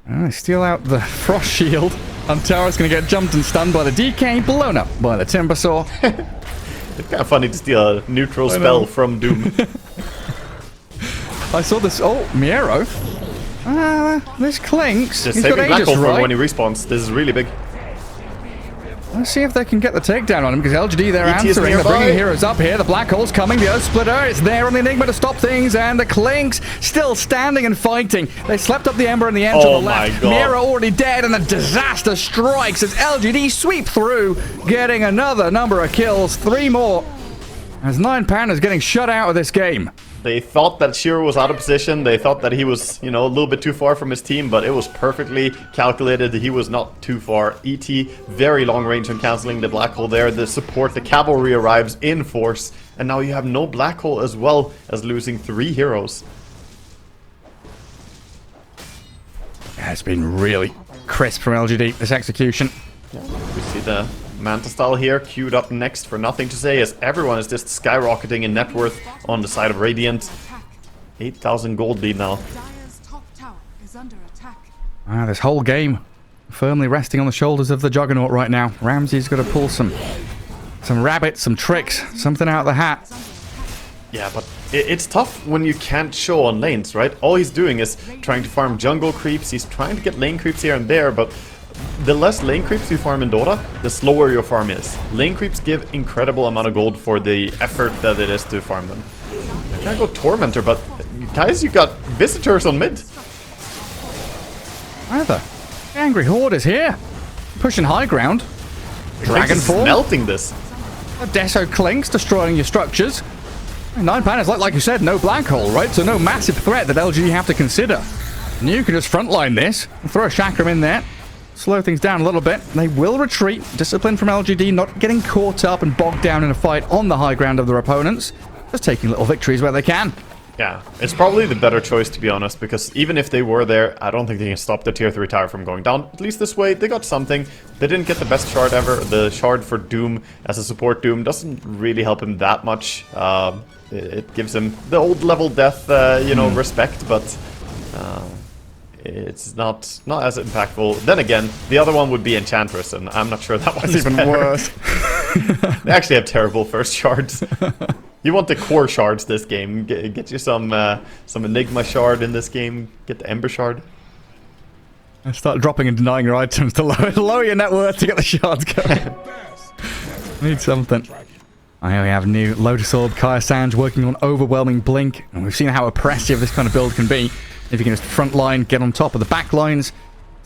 Speaker 1: They steal out the Frost Shield. Antares going to get jumped and stunned by the DK, blown up by the Timbersaw.
Speaker 2: It's kind of funny to steal a neutral spell from Doom.
Speaker 1: I saw this. Oh, Miero. This Clinks.
Speaker 2: Just
Speaker 1: He's
Speaker 2: saving
Speaker 1: got
Speaker 2: Black
Speaker 1: Aegis,
Speaker 2: Hole for
Speaker 1: right?
Speaker 2: when he respawns. This is really big.
Speaker 1: Let's see if they can get the takedown on him, because LGD, they're
Speaker 2: ET is
Speaker 1: answering. They're
Speaker 2: nearby.
Speaker 1: bringing heroes up here. The Black Hole's coming. The Earth Splitter is there on the Enigma to stop things, and the Clinks still standing and fighting. They slept up the Ember in the end to the left. Miero already dead, and the disaster strikes as LGD sweep through, getting another number of kills. 3 more. As 9Pandas getting shut out of this game.
Speaker 2: They thought that Shiro was out of position. They thought that he was, you know, a little bit too far from his team, but it was perfectly calculated. He was not too far. ET, very long range on canceling the Black Hole there. The support, the cavalry arrives in force, and now you have no Black Hole as well as losing 3 heroes.
Speaker 1: Yeah, it's been really crisp from LGD, this execution.
Speaker 2: Yeah, we see the Manta style here queued up next for nothing to say, as everyone is just skyrocketing in net worth on the side of Radiant. 8,000 gold lead now.
Speaker 1: This whole game firmly resting on the shoulders of the Juggernaut right now. Ramsey's got to pull some rabbits, some tricks, something out of the hat.
Speaker 2: Yeah, but it's tough when you can't show on lanes, right? All he's doing is trying to farm jungle creeps. He's trying to get lane creeps here and there, but the less lane creeps you farm in Dota, the slower your farm is. Lane creeps give incredible amount of gold for the effort that it is to farm them. I can't go Tormentor, but guys, you got visitors on mid.
Speaker 1: Either. The Angry Horde is here. Pushing high ground. Dragon form.
Speaker 2: Melting this.
Speaker 1: Deso clinks, destroying your structures. 9Pandas, like you said, no black hole, right? So no massive threat that LGD have to consider. And you can just frontline this. Throw a chakram in there. Slow things down a little bit. They will retreat. Discipline from LGD, not getting caught up and bogged down in a fight on the high ground of their opponents. Just taking little victories where they can.
Speaker 2: Yeah, it's probably the better choice, to be honest, because even if they were there, I don't think they can stop the tier 3 tower from going down. At least this way, they got something. They didn't get the best shard ever. The shard for Doom as a support Doom doesn't really help him that much. It gives him the old level death, respect, but it's not as impactful. Then again, the other one would be Enchantress, and I'm not sure that one's
Speaker 1: even
Speaker 2: better.
Speaker 1: Worse.
Speaker 2: They actually have terrible first shards. You want the core shards this game. Get you some Enigma shard in this game. Get the Ember shard.
Speaker 1: Start dropping and denying your items to lower your net worth to get the shards going. Need something. Here we have new Lotus Orb, Kaya Sanj working on overwhelming Blink. And we've seen how oppressive this kind of build can be. If you can just front line, get on top of the back lines.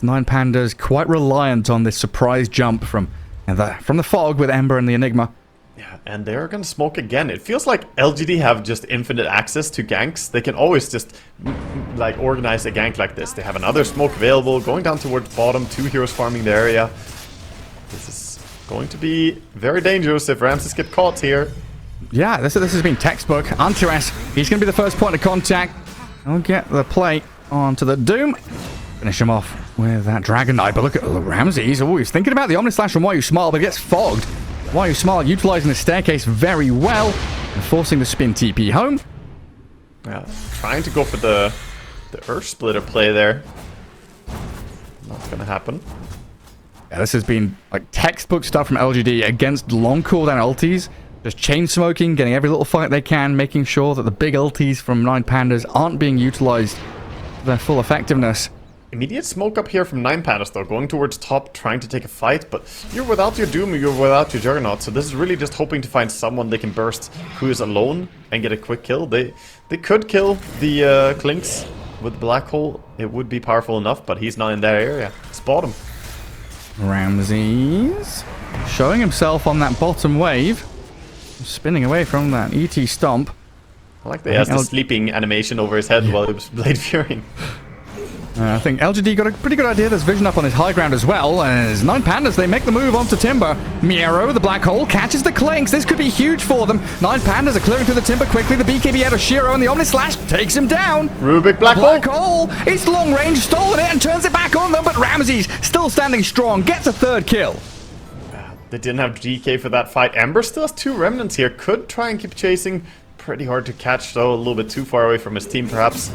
Speaker 1: 9Pandas quite reliant on this surprise jump from the fog with Ember and the Enigma.
Speaker 2: Yeah, and they're gonna smoke again. It feels like LGD have just infinite access to ganks. They can always just like organize a gank like this. They have another smoke available, going down towards bottom, 2 heroes farming the area. This is going to be very dangerous if Ramses get caught here.
Speaker 1: Yeah, this has been textbook. Antares, he's gonna be the first point of contact. I'll get the play onto the Doom. Finish him off with that Dragon Knight. But look at Ramses. Oh, he's thinking about the Omnislash from Why You Smile, but he gets fogged. Why You Smile utilizing the staircase very well and forcing the spin TP home.
Speaker 2: Yeah, trying to go for the Earth Splitter play there. Not gonna happen.
Speaker 1: Yeah, this has been like textbook stuff from LGD against long cooldown ultis. Just chain smoking, getting every little fight they can, making sure that the big ultis from 9Pandas aren't being utilized to their full effectiveness.
Speaker 2: Immediate smoke up here from 9Pandas though, going towards top, trying to take a fight, but you're without your Doom, you're without your Juggernaut, so this is really just hoping to find someone they can burst who is alone and get a quick kill. They could kill the Clinks with Black Hole, it would be powerful enough, but he's not in that area. Spot him.
Speaker 1: Ramses showing himself on that bottom wave, spinning away from that ET stomp.
Speaker 2: I like that he has the sleeping animation over his head while he was Blade Furying.
Speaker 1: I think LGD got a pretty good idea. There's vision up on his high ground as well. As 9Pandas, they make the move onto Timber. Miero, the Black Hole, catches the Clinks. This could be huge for them. 9Pandas are clearing through the Timber quickly. The BKB out of Shiro and the Omnislash takes him down.
Speaker 2: Rubik Black
Speaker 1: Hole. It's long range, stolen it and turns it back on them. But Ramses still standing strong, gets a third kill.
Speaker 2: They didn't have DK for that fight. Ember still has 2 remnants here. Could try and keep chasing. Pretty hard to catch though. A little bit too far away from his team perhaps.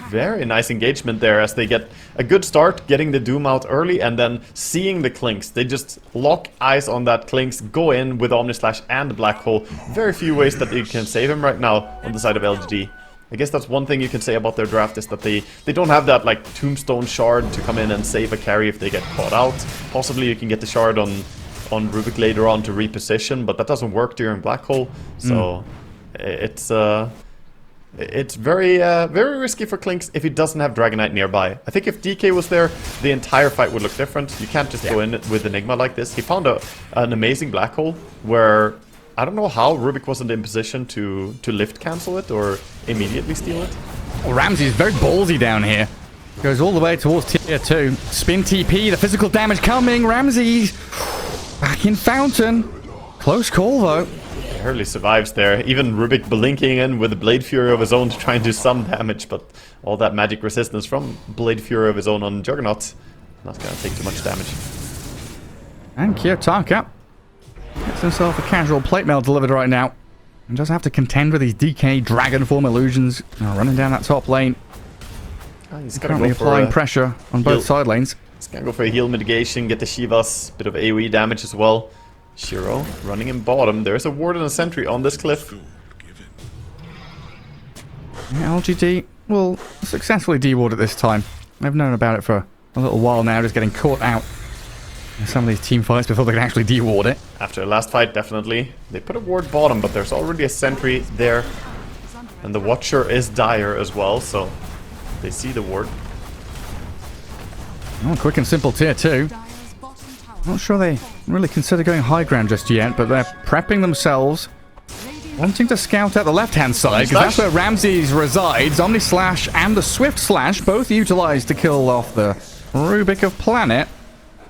Speaker 2: Very nice engagement there as they get a good start, getting the Doom out early and then seeing the Clinks. They just lock eyes on that Clinks, go in with Omnislash and the Black Hole. Very few ways that they can save him right now on the side of LGD. I guess that's one thing you can say about their draft is that they don't have that like Tombstone shard to come in and save a carry if they get caught out. Possibly you can get the shard on Rubik later on to reposition, but that doesn't work during Black Hole. So it's very very risky for Clinks if he doesn't have Dragon Knight nearby. I think if DK was there, the entire fight would look different. You can't just go in with Enigma like this. He found an amazing Black Hole where I don't know how Rubik wasn't in position to lift cancel it or immediately steal it.
Speaker 1: Well, Ramsey's very ballsy down here. Goes all the way towards tier 2. Spin TP, the physical damage coming. Ramsey's back in Fountain. Close call though.
Speaker 2: Barely survives there. Even Rubik blinking in with a Blade Fury of his own to try and do some damage, but all that magic resistance from Blade Fury of his own on Juggernaut, not gonna take too much damage.
Speaker 1: And Kiyotaka gets himself a casual plate mail delivered right now. And doesn't have to contend with these DK Dragon Form illusions running down that top lane.
Speaker 2: He's
Speaker 1: currently applying pressure on both side lanes.
Speaker 2: He's gonna go for a heal mitigation, get the Shivas, bit of AoE damage as well. Shiro running in bottom. There's a ward and a sentry on this cliff.
Speaker 1: LGD will successfully deward it this time. I've known about it for a little while now, just getting caught out in some of these team fights before they can actually de-ward it.
Speaker 2: After the last fight, definitely. They put a ward bottom, but there's already a sentry there. And the Watcher is dire as well, so they see the ward.
Speaker 1: Oh, quick and simple tier 2. Not sure they really consider going high ground just yet, but they're prepping themselves. Wanting to scout out the left-hand side, because that's where Ramses resides. Omni Slash and the Swift Slash, both utilized to kill off the Rubik of Planet.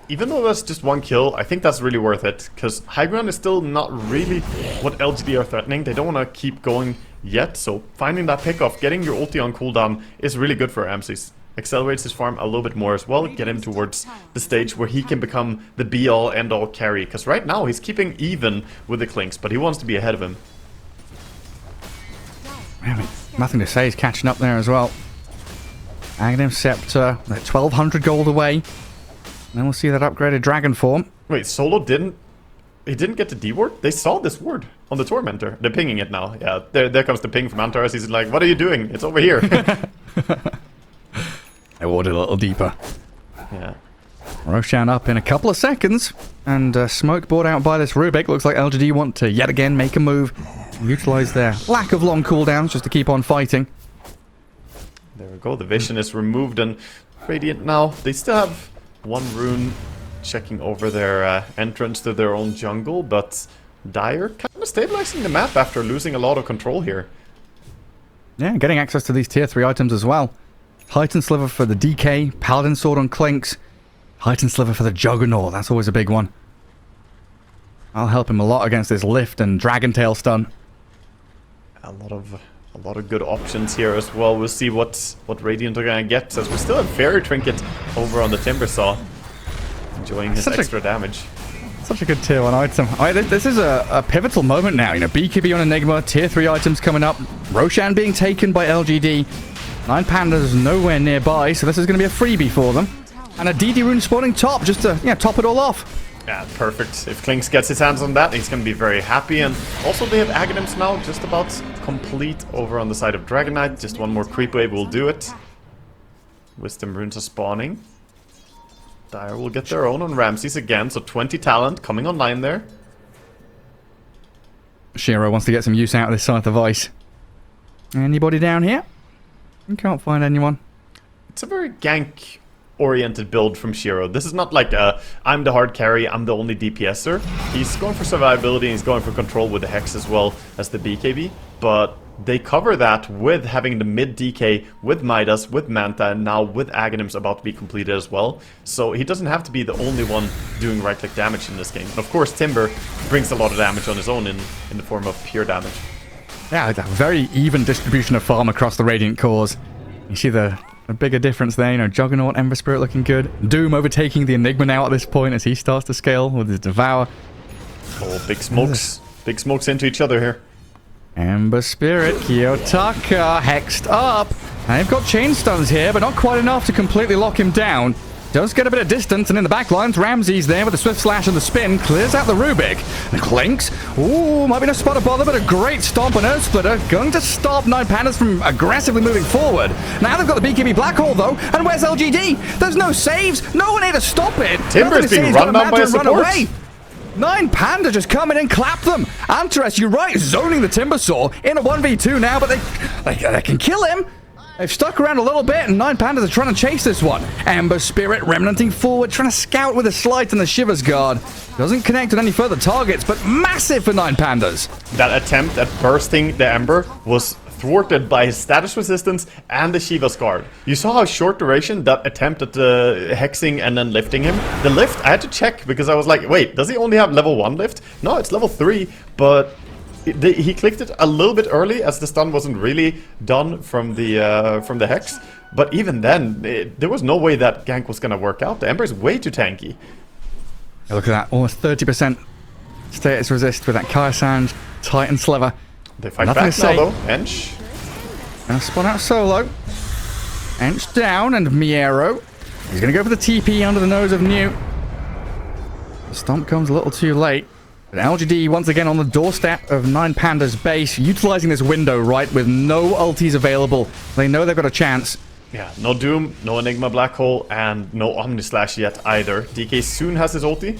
Speaker 2: Even though that's just one kill, I think that's really worth it, because high ground is still not really what LGD are threatening. They don't want to keep going yet, so finding that pickoff, getting your ulti on cooldown is really good for Ramses. Accelerates his farm a little bit more as well, get him towards the stage where he can become the be-all, end-all carry, because right now he's keeping even with the Clinks, but he wants to be ahead of him.
Speaker 1: Man, nothing to say, he's catching up there as well. Aghanim Scepter, they're 1200 gold away. And then we'll see that upgraded dragon form.
Speaker 2: Wait, Solo didn't get the D-ward? They saw this ward on the Tormentor. They're pinging it now. Yeah, there comes the ping from Antares. He's like, what are you doing? It's over here.
Speaker 1: I warded a little deeper.
Speaker 2: Yeah.
Speaker 1: Roshan up in a couple of seconds. And smoke brought out by this Rubik. Looks like LGD want to yet again make a move. Utilize their lack of long cooldowns just to keep on fighting.
Speaker 2: There we go. The vision is removed and Radiant now. They still have one rune checking over their entrance to their own jungle, but Dire kind of stabilizing the map after losing a lot of control here.
Speaker 1: Yeah, getting access to these tier 3 items as well. Heightened Sliver for the DK, Paladin Sword on Clinks, Heightened Sliver for the Juggernaut, that's always a big one. I'll help him a lot against this Lift and Dragon Tail stun.
Speaker 2: A lot of good options here as well. We'll see what Radiant are gonna get, as we still have Fairy Trinket over on the Timbersaw, enjoying his extra damage.
Speaker 1: Such a good tier 1 item. This is a pivotal moment now. You know, BKB on Enigma, tier 3 items coming up, Roshan being taken by LGD, 9Pandas nowhere nearby, so this is going to be a freebie for them. And a DD rune spawning top, just to top it all off.
Speaker 2: Yeah, perfect. If Clinks gets his hands on that, he's going to be very happy. And also they have Aghanims now just about complete over on the side of Dragon Knight. Just one more creep wave will do it. Wisdom runes are spawning. Dire will get their own on Ramses again, so 20 talent coming online there.
Speaker 1: Shiro wants to get some use out of this Scythe of Ice. Anybody down here? You can't find anyone.
Speaker 2: It's a very gank-oriented build from Shiro. This is not like I'm the hard carry, I'm the only DPSer. He's going for survivability, and he's going for control with the Hex as well as the BKB. But they cover that with having the mid DK, with Midas, with Manta, and now with Aghanims about to be completed as well. So he doesn't have to be the only one doing right-click damage in this game. And of course, Timber brings a lot of damage on his own in the form of pure damage.
Speaker 1: Yeah, a very even distribution of farm across the Radiant cores. You see the bigger difference there, you know, Juggernaut, Ember Spirit looking good. Doom overtaking the Enigma now at this point as he starts to scale with his Devour.
Speaker 2: Oh, big smokes. Big smokes into each other here.
Speaker 1: Ember Spirit, Kiyotaka, hexed up. And they've got chain stuns here, but not quite enough to completely lock him down. Does get a bit of distance, and in the back lines, Ramses there with the Swift Slash and the spin, clears out the Rubik. And Clinks, ooh, might be no spot of bother, but a great stomp on Earth Splitter, going to stop 9Pandas from aggressively moving forward. Now they've got the BKB Black Hole, though, and where's LGD? There's no saves, no one here to stop it.
Speaker 2: Timber's being run down by a support.
Speaker 1: 9Panda just come in and clap them. Antares, you're right, zoning the Timbersaw in a 1v2 now, but they can kill him. They've stuck around a little bit, and 9Pandas are trying to chase this one. Ember Spirit remnanting forward, trying to scout with a Slight and the Shivers Guard. Doesn't connect on any further targets, but massive for 9Pandas.
Speaker 2: That attempt at bursting the Ember was thwarted by his status resistance and the Shiva's Guard. You saw how short duration that attempt at hexing and then lifting him. The lift, I had to check because I was like, wait, does he only have level 1 lift? No, it's level 3, but he clicked it a little bit early as the stun wasn't really done from the hex. But even then, there was no way that gank was gonna work out. The Ember is way too tanky.
Speaker 1: Yeah, look at that, almost 30% status resist with that Kaya-Sanj, Titan Sliver.
Speaker 2: They fight back now though. Ench.
Speaker 1: Gonna spawn out solo. Ench down and Miero. He's gonna go for the TP under the nose of Newt. The stomp comes a little too late. But LGD once again on the doorstep of 9Pandas base, utilizing this window, right, with no ultis available. They know they've got a chance.
Speaker 2: Yeah, no Doom, no Enigma Black Hole, and no Omni Slash yet either. DK soon has his ulti.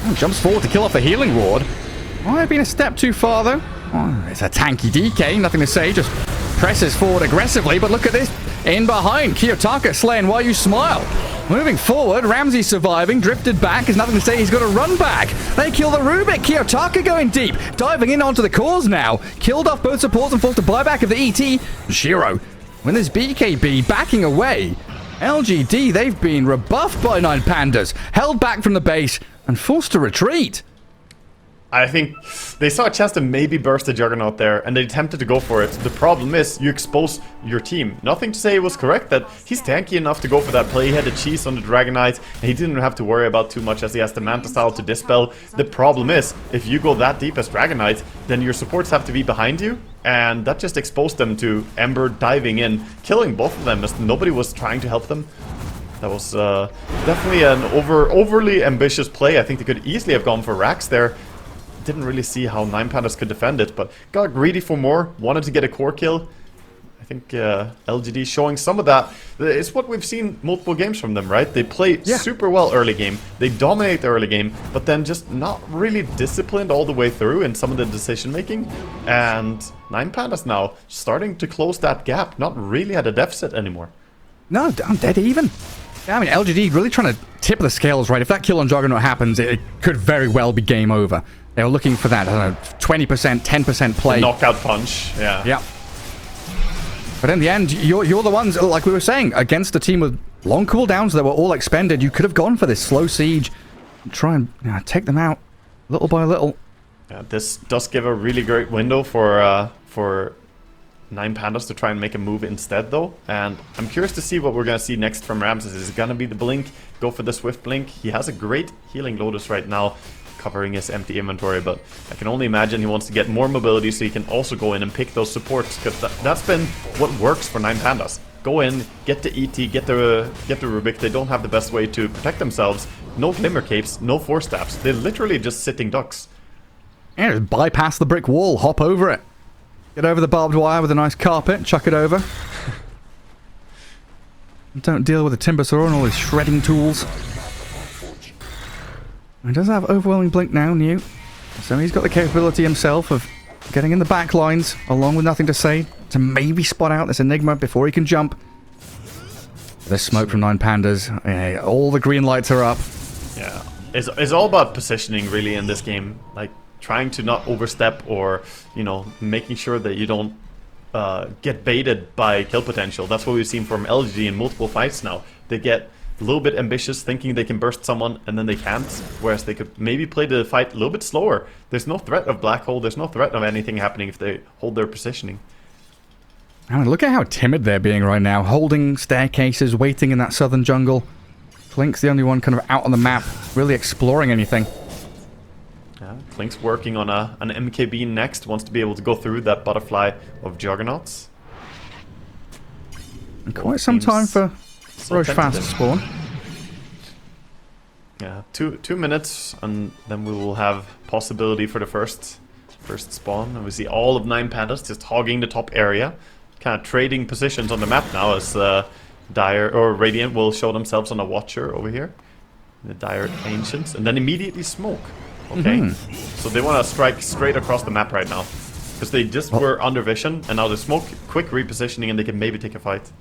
Speaker 1: Oh, jumps forward to kill off the healing ward. Might have been a step too far, though. Oh, it's a tanky DK, nothing to say, just presses forward aggressively, but look at this. In behind, Kiyotaka slaying while you smile. Moving forward, Ramsey surviving, drifted back, is nothing to say, he's got to run back. They kill the Rubik, Kiyotaka going deep, diving in onto the cores now. Killed off both supports and forced a buyback of the ET. Shiro, when there's BKB backing away, LGD, they've been rebuffed by 9Pandas, held back from the base, and forced to retreat.
Speaker 2: I think they saw a chance to maybe burst the Juggernaut there, and they attempted to go for it. The problem is, you expose your team. Nothing to say it was correct that he's tanky enough to go for that play. He had the cheese on the Dragonite, and he didn't have to worry about too much as he has the Manta style to dispel. The problem is, if you go that deep as Dragonite, then your supports have to be behind you, and that just exposed them to Ember diving in, killing both of them as nobody was trying to help them. That was definitely an overly ambitious play. I think they could easily have gone for Rax there. Didn't really see how 9Pandas could defend it, but got greedy for more, wanted to get a core kill. I think LGD showing some of that. It's what we've seen multiple games from them, right? They play super well early game, they dominate the early game, but then just not really disciplined all the way through in some of the decision making. And 9Pandas now starting to close that gap, not really at a deficit anymore.
Speaker 1: No, I'm dead even. I mean, LGD really trying to tip the scales, right? If that kill on Juggernaut happens, it could very well be game over. They were looking for that, I don't know, 20%, 10% play.
Speaker 2: The knockout punch, yeah.
Speaker 1: Yeah. But in the end, you're the ones, like we were saying, against a team with long cooldowns that were all expended. You could have gone for this slow siege, and try and take them out little by little.
Speaker 2: Yeah, this does give a really great window for 9Pandas to try and make a move instead, though. And I'm curious to see what we're going to see next from Ramses. Is it going to be the Blink? Go for the Swift Blink. He has a great healing Lotus right now, covering his empty inventory, but I can only imagine he wants to get more mobility so he can also go in and pick those supports, because that's been what works for 9Pandas. Go in, get the ET, get the Rubik. They don't have the best way to protect themselves. No Glimmer Capes, no Force Staffs. They're literally just sitting ducks.
Speaker 1: Yeah, just bypass the brick wall, hop over it. Get over the barbed wire with a nice carpet, chuck it over. Don't deal with the timber saw and all his shredding tools. He does have overwhelming blink now, New. So he's got the capability himself of getting in the back lines, along with nothing to say, to maybe spot out this Enigma before he can jump. There's smoke from 9Pandas. All the green lights are up.
Speaker 2: Yeah, it's all about positioning, really, in this game. Like, trying to not overstep or, you know, making sure that you don't get baited by kill potential. That's what we've seen from LG in multiple fights now. They get a little bit ambitious, thinking they can burst someone, and then they can't. Whereas they could maybe play the fight a little bit slower. There's no threat of black hole, there's no threat of anything happening if they hold their positioning.
Speaker 1: I mean, look at how timid they're being right now. Holding staircases, waiting in that southern jungle. Klink's the only one kind of out on the map, really exploring anything.
Speaker 2: Yeah, Klink's working on an MKB next, wants to be able to go through that butterfly of Juggernauts.
Speaker 1: And quite some time for Roche Fast to spawn.
Speaker 2: Yeah, two minutes, and then we will have possibility for the first spawn. And we see all of 9Pandas just hogging the top area, kind of trading positions on the map now as Dire or Radiant will show themselves on a Watcher over here, the Dire Ancients, and then immediately smoke. Okay, so they want to strike straight across the map right now, because they just were under vision, and now they smoke, quick repositioning, and they can maybe take a fight.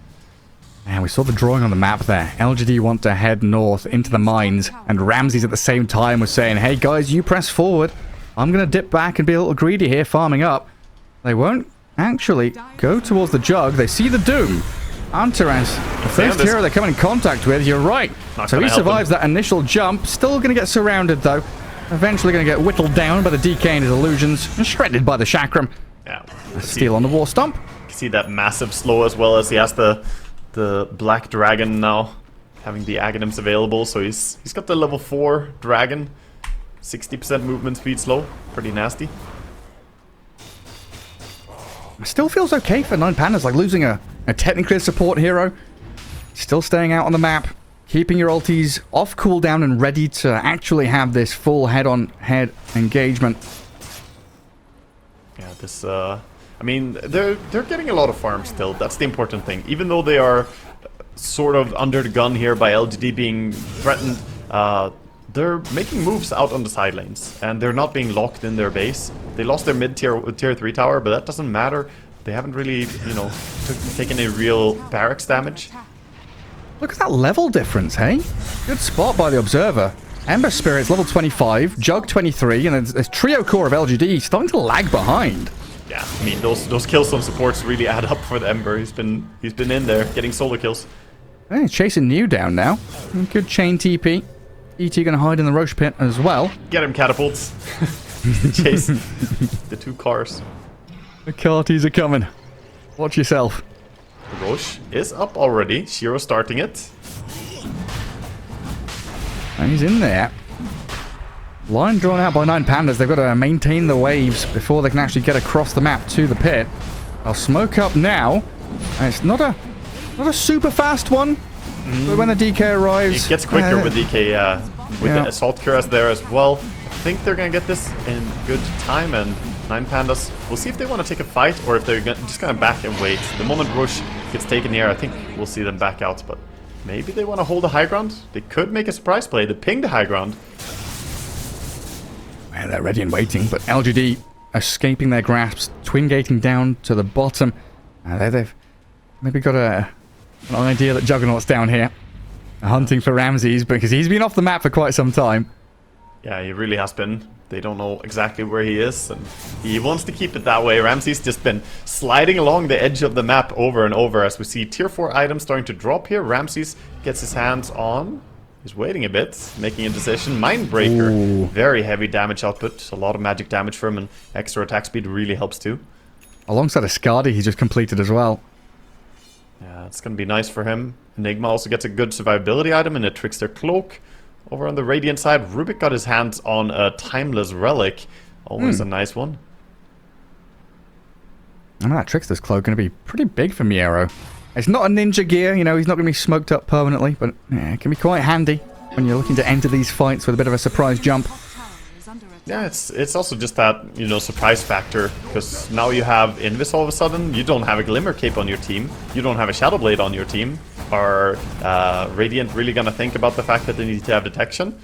Speaker 1: And we saw the drawing on the map there. LGD want to head north into the mines, and Ramses at the same time was saying, hey guys, you press forward. I'm going to dip back and be a little greedy here, farming up. They won't actually go towards the jug. They see the Doom. Antares, the first hero they come in contact with, you're right. So he survives that initial jump. Still going to get surrounded though. Eventually going to get whittled down by the DK and his illusions, and shredded by the Chakram.
Speaker 2: Yeah.
Speaker 1: Steal on the War Stomp.
Speaker 2: You can see that massive slow, as well as he has the Black Dragon now, having the Aghanims available. So he's got the level 4 Dragon, 60% movement speed slow, pretty nasty.
Speaker 1: Still feels okay for 9Pandas, like losing a technically support hero. Still staying out on the map. Keeping your ultis off cooldown and ready to actually have this full head-on-head engagement.
Speaker 2: Yeah, this... I I mean, they're getting a lot of farm still. That's the important thing. Even though they are sort of under the gun here by LGD being threatened, they're making moves out on the side lanes, and they're not being locked in their base. They lost their mid-tier tier 3 tower, but that doesn't matter. They haven't really, you know, taken a real barracks damage.
Speaker 1: Look at that level difference, hey? Good spot by the Observer. Ember Spirit's level 25, Jug 23, and there's Trio Core of LGD starting to lag behind.
Speaker 2: Yeah, I mean, those kills on supports really add up for the Ember. He's been in there, getting solo kills.
Speaker 1: Hey, he's chasing New down now. Good chain TP. ET gonna hide in the Roche pit as well.
Speaker 2: Get him, catapults. Chase the 2 cars.
Speaker 1: The carties are coming. Watch yourself.
Speaker 2: Roche is up already. Shiro starting it.
Speaker 1: And he's in there. Line drawn out by 9Pandas. They've got to maintain the waves before they can actually get across the map to the pit. I'll smoke up now. And it's not a super fast one. But when the DK arrives...
Speaker 2: It gets quicker with DK, with the Assault Cuirass there as well. I think they're going to get this in good time, and 9Pandas, we'll see if they want to take a fight or if they're just going to back and wait. The moment Roche gets taken here, I think we'll see them back out, but maybe they want to hold the high ground. They could make a surprise play to ping the high ground.
Speaker 1: Well, they're ready and waiting, but LGD escaping their grasps, twin gating down to the bottom. They've maybe got an idea that Juggernaut's down here, hunting for Ramses, because he's been off the map for quite some time.
Speaker 2: Yeah, he really has been. They don't know exactly where he is, and he wants to keep it that way. Ramses just been sliding along the edge of the map over and over as we see tier 4 items starting to drop here. Ramses gets his hands on. He's waiting a bit, making a decision. Mindbreaker,
Speaker 1: Ooh.
Speaker 2: Very heavy damage output. A lot of magic damage for him, and extra attack speed really helps too.
Speaker 1: Alongside a Skadi, he just completed as well.
Speaker 2: Yeah, it's going to be nice for him. Enigma also gets a good survivability item in a Trickster Cloak. Over on the Radiant side, Rubik got his hands on a Timeless Relic. Always a nice one.
Speaker 1: I know that Trickster's Cloak going to be pretty big for Miero. It's not a ninja gear, you know, he's not going to be smoked up permanently, but yeah, it can be quite handy when you're looking to enter these fights with a bit of a surprise jump.
Speaker 2: Yeah, it's also just that, you know, surprise factor, because now you have Invis all of a sudden, you don't have a Glimmer Cape on your team, you don't have a Shadow Blade on your team. Are Radiant really gonna think about the fact that they need to have detection?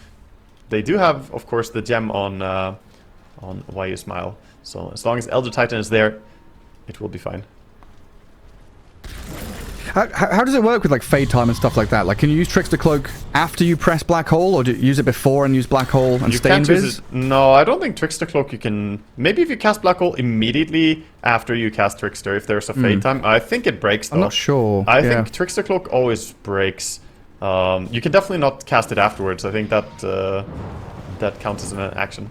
Speaker 2: They do have, of course, the gem on Why You Smile, so as long as Elder Titan is there, it will be fine.
Speaker 1: How does it work with like fade time and stuff like that? Like, can you use Trickster Cloak after you press Black Hole, or do you use it before and use Black Hole and stay invis?
Speaker 2: No, I don't think Trickster Cloak you can... Maybe if you cast Black Hole immediately after you cast Trickster, if there's a fade time. I think it breaks though.
Speaker 1: I'm not sure.
Speaker 2: I think Trickster Cloak always breaks. You can definitely not cast it afterwards. I think that that counts as an action.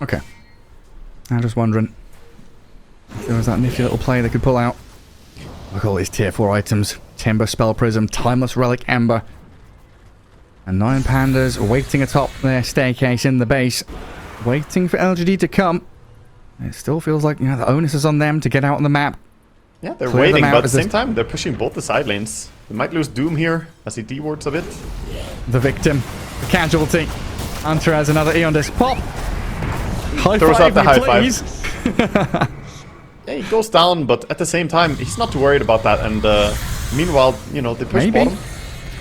Speaker 1: Okay. I'm just wondering if there was that nifty little play they could pull out. Look at all these tier 4 items. Timber, Spell Prism, Timeless Relic, Ember. And 9Pandas waiting atop their staircase in the base. Waiting for LGD to come. It still feels like, you know, the onus is on them to get out on the map.
Speaker 2: Yeah, they're waiting, but at the same time, they're pushing both the side lanes. They might lose Doom here as he dewards a bit.
Speaker 1: The victim. The casualty. Hunter has another Eon Disc. Pop! High
Speaker 2: Throws
Speaker 1: five
Speaker 2: out the
Speaker 1: me,
Speaker 2: high
Speaker 1: please.
Speaker 2: five. Yeah, he goes down, but at the same time, he's not too worried about that. And meanwhile, you know, they push bottom.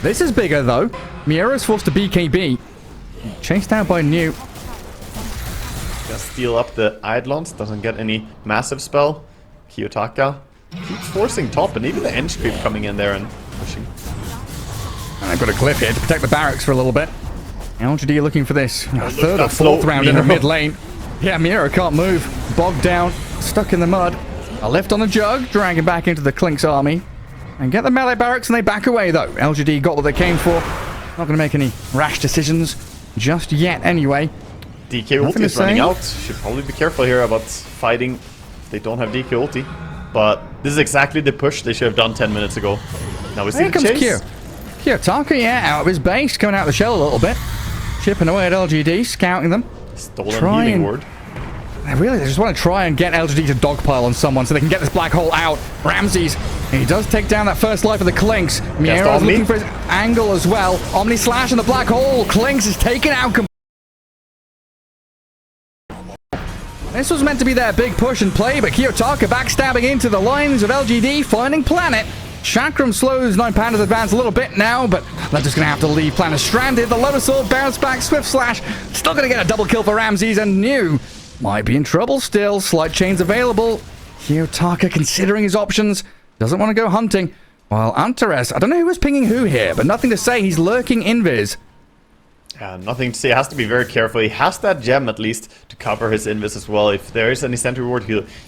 Speaker 1: This is bigger, though. Miero's forced to BKB. Chased out by New.
Speaker 2: Gonna steal up the Eidolons. Doesn't get any massive spell. Kiyotaka keeps forcing top, and even the Ench creep coming in there and pushing.
Speaker 1: And I've got a cliff here to protect the barracks for a little bit. LGD looking for this third or fourth round in the mid lane. Yeah, Miero can't move. Bogged down. Stuck in the mud. A lift on the Jug, dragging back into the Klink's army. And get the melee barracks, and they back away, though. LGD got what they came for. Not going to make any rash decisions just yet, anyway.
Speaker 2: DK ulti is running out. Should probably be careful here about fighting if they don't have DK ulti. But this is exactly the push they should have done 10 minutes ago. Now we see the chase.
Speaker 1: Kiyotaka, yeah, out of his base, coming out of the shell a little bit. Chipping away at LGD, scouting them.
Speaker 2: Stolen healing ward.
Speaker 1: They just want to try and get LGD to dogpile on someone so they can get this black hole out. Ramses, he does take down that first life of the Klinks. Miero's looking for his angle as well. Omni Slash in the black hole. Klinks is taken out. I This was meant to be their big push and play, but Kiyotaka backstabbing into the lines of LGD, finding Planet. Chakram slows 9Pandas advance a little bit now, but they're just going to have to leave Planet stranded. The Lotus Orb bounce back, Swift Slash, still going to get a double kill for Ramses, and New might be in trouble still. Slight chains available. Kiyotaka considering his options, doesn't want to go hunting. While Antares, I don't know who was pinging who here, but nothing to say, he's lurking invis.
Speaker 2: Yeah, nothing to say. Has to be very careful. He has that gem at least to cover his invis as well. If there is any sentry ward,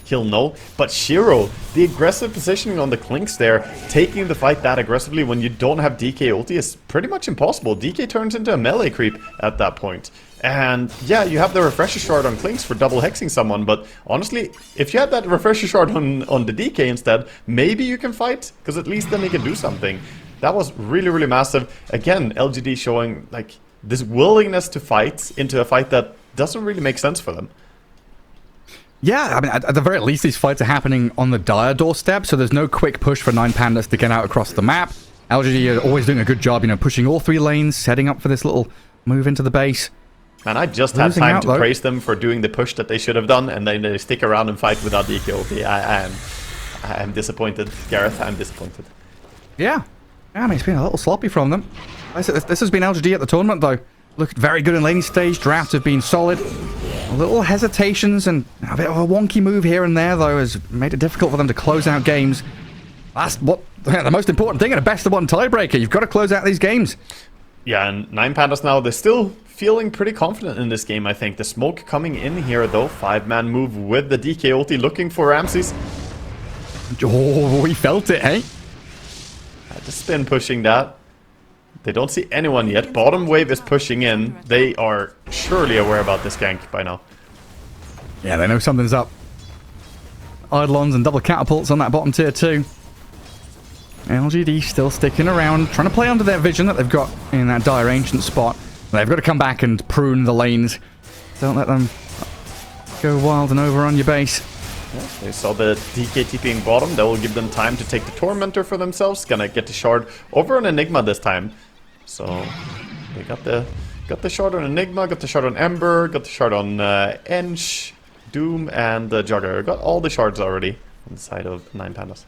Speaker 2: he'll know. But Shiro, the aggressive positioning on the Clinks there, taking the fight that aggressively when you don't have DK ulti is pretty much impossible. DK turns into a melee creep at that point. And yeah, you have the refresher shard on Clinks for double hexing someone, but honestly, if you had that refresher shard on the DK instead, maybe you can fight, because at least then he can do something. That was really, really massive. Again, LGD showing like this willingness to fight into a fight that doesn't really make sense for them.
Speaker 1: Yeah, I mean, at the very least, these fights are happening on the dire doorstep, so there's no quick push for 9Pandas to get out across the map. LGD are always doing a good job, you know, pushing all three lanes, setting up for this little move into the base.
Speaker 2: And I just had time to praise them for doing the push that they should have done, and then they stick around and fight without DK ulti. I am disappointed, Gareth. I'm disappointed.
Speaker 1: Yeah, I mean, it's been a little sloppy from them. This has been LGD at the tournament, though. Looked very good in laning stage. Drafts have been solid. A little hesitations and a bit of a wonky move here and there, though, has made it difficult for them to close out games. That's what the most important thing in a best-of-one tiebreaker. You've got to close out these games.
Speaker 2: Yeah, and 9Pandas now, they're still feeling pretty confident in this game, I think. The smoke coming in here, though. 5-man move with the DK ulti, looking for Ramses.
Speaker 1: Oh, we felt it, eh?
Speaker 2: Had to spin pushing that. They don't see anyone yet. Bottom wave is pushing in. They are surely aware about this gank by now.
Speaker 1: Yeah, they know something's up. Eidolons and double catapults on that bottom tier too. LGD still sticking around, trying to play under their vision that they've got in that dire ancient spot. They've got to come back and prune the lanes. Don't let them go wild and over on your base.
Speaker 2: Yeah, they saw the DK TPing bottom. That will give them time to take the Tormentor for themselves. Gonna get the shard over on Enigma this time. So they got the shard on Enigma, got the shard on Ember, got the shard on Ench, Doom, and Jugger. Got all the shards already on the side of 9Pandas.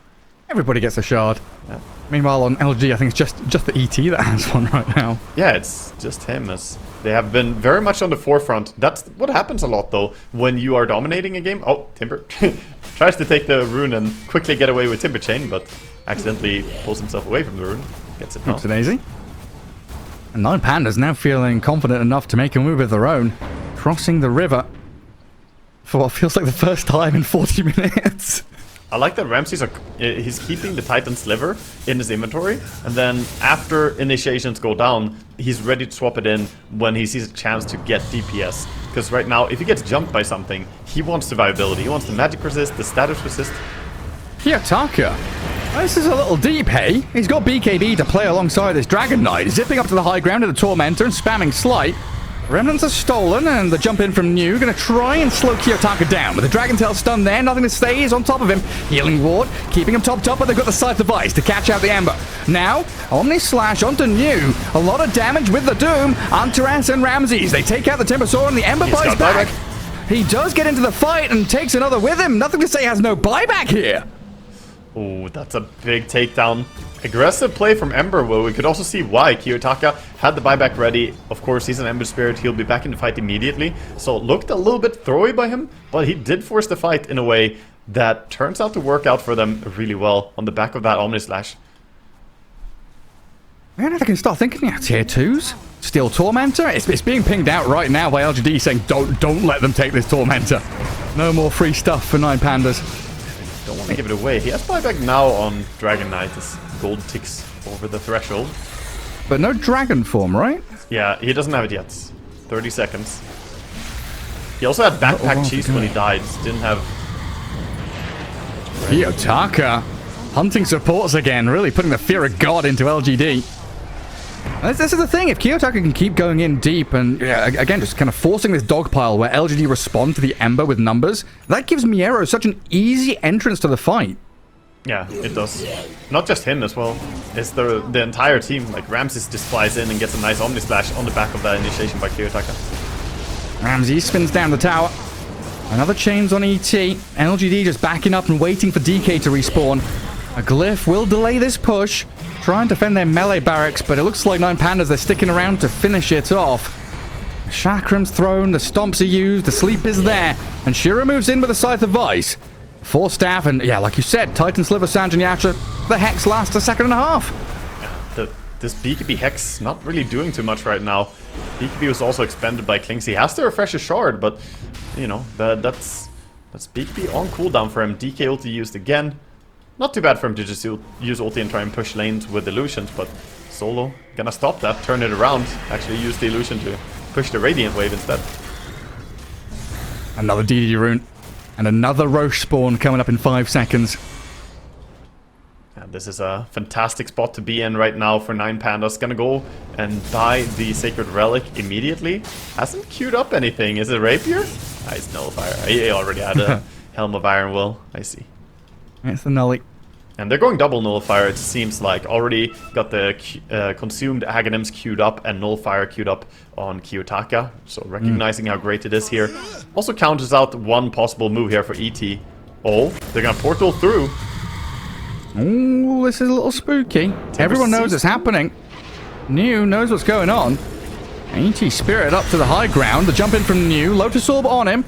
Speaker 1: Everybody gets a shard.
Speaker 2: Yeah.
Speaker 1: Meanwhile, on LG, I think it's just the ET that has one right now.
Speaker 2: Yeah, it's just him. As they have been very much on the forefront. That's what happens a lot, though, when you are dominating a game. Oh, Timber tries to take the rune and quickly get away with Timber Chain, but accidentally pulls himself away from the rune. Gets it now.
Speaker 1: It's amazing. And 9Pandas now feeling confident enough to make a move of their own, crossing the river for what feels like the first time in 40 minutes.
Speaker 2: I like that Ramses he's keeping the Titan Sliver in his inventory, and then after initiations go down, he's ready to swap it in when he sees a chance to get DPS. Because right now, if he gets jumped by something, he wants survivability. He wants the magic resist, the status resist.
Speaker 1: Kiyotaka. This is a little deep, hey? He's got BKB to play alongside this Dragon Knight, zipping up to the high ground of the Tormentor and spamming Slight. Remnants are stolen, and the jump in from New gonna try and slow Kiyotaka down. With the Dragon Tail stun there, nothing to say, he's on top of him. Healing ward, keeping him topped up, but they've got the Scythe device to catch out the Ember. Now, Omni Slash onto New. A lot of damage with the Doom. Antares and Ramses, they take out the Timbersaw, and the Ember buys back. He does get into the fight and takes another with him. Nothing to say, has no buyback here.
Speaker 2: Oh, that's a big takedown. Aggressive play from Ember. Well, we could also see why. Kiyotaka had the buyback ready. Of course, he's an Ember Spirit. He'll be back in the fight immediately. So it looked a little bit throwy by him, but he did force the fight in a way that turns out to work out for them really well on the back of that Omni Slash.
Speaker 1: Man, I can start thinking, yeah, tier 2s. Steel Tormentor. It's being pinged out right now by LGD saying, don't let them take this Tormentor. No more free stuff for 9Pandas.
Speaker 2: Don't want to give it away. He has buyback now on Dragon Knight as gold ticks over the threshold.
Speaker 1: But no dragon form, right?
Speaker 2: Yeah, he doesn't have it yet. 30 seconds. He also had backpack cheese when he died. Didn't have...
Speaker 1: Kiyotaka. Hunting supports again, really putting the fear of God into LGD. This is the thing, if Kiyotaka can keep going in deep and, again, just kind of forcing this dogpile where LGD respond to the Ember with numbers, that gives Miero such an easy entrance to the fight.
Speaker 2: Yeah, it does. Not just him as well. It's the entire team. Like, Ramses just flies in and gets a nice Omni Slash on the back of that initiation by Kiyotaka.
Speaker 1: Ramses spins down the tower. Another chains on ET. LGD just backing up and waiting for DK to respawn. A glyph will delay this push. Try and defend their melee barracks, but it looks like 9Pandas, they're sticking around to finish it off. The Chakram's thrown, the stomps are used, the sleep is there, and Shiro moves in with a Scythe of Vice. 4 staff, and yeah, like you said, Titan Sliver, Sanj and Yatra, the Hex lasts a second and a half.
Speaker 2: This BKB Hex not really doing too much right now. BKB was also expended by Klings. He has to refresh a shard, but, you know, that's BKB on cooldown for him. DK ulti used again. Not too bad for him to just use ulti and try and push lanes with illusions, but Solo gonna stop that, turn it around, actually use the illusion to push the Radiant Wave instead.
Speaker 1: Another DD rune, and another Roche spawn coming up in 5 seconds.
Speaker 2: And this is a fantastic spot to be in right now for 9Pandas. Gonna go and buy the Sacred Relic immediately. Hasn't queued up anything. Is it Rapier? Nice Nullifier. He already had a Helm of Iron Will. I see.
Speaker 1: It's the Nully.
Speaker 2: And they're going double Nullifier, it seems like. Already got the Consumed Aghanims queued up and Nullifier queued up on Kiyotaka. So recognizing how great it is here. Also counters out one possible move here for ET. Oh, they're gonna portal through.
Speaker 1: Ooh, this is a little spooky. Everyone knows it's happening. New knows what's going on. ET Spirit up to the high ground. The jump in from New. Lotus Orb on him.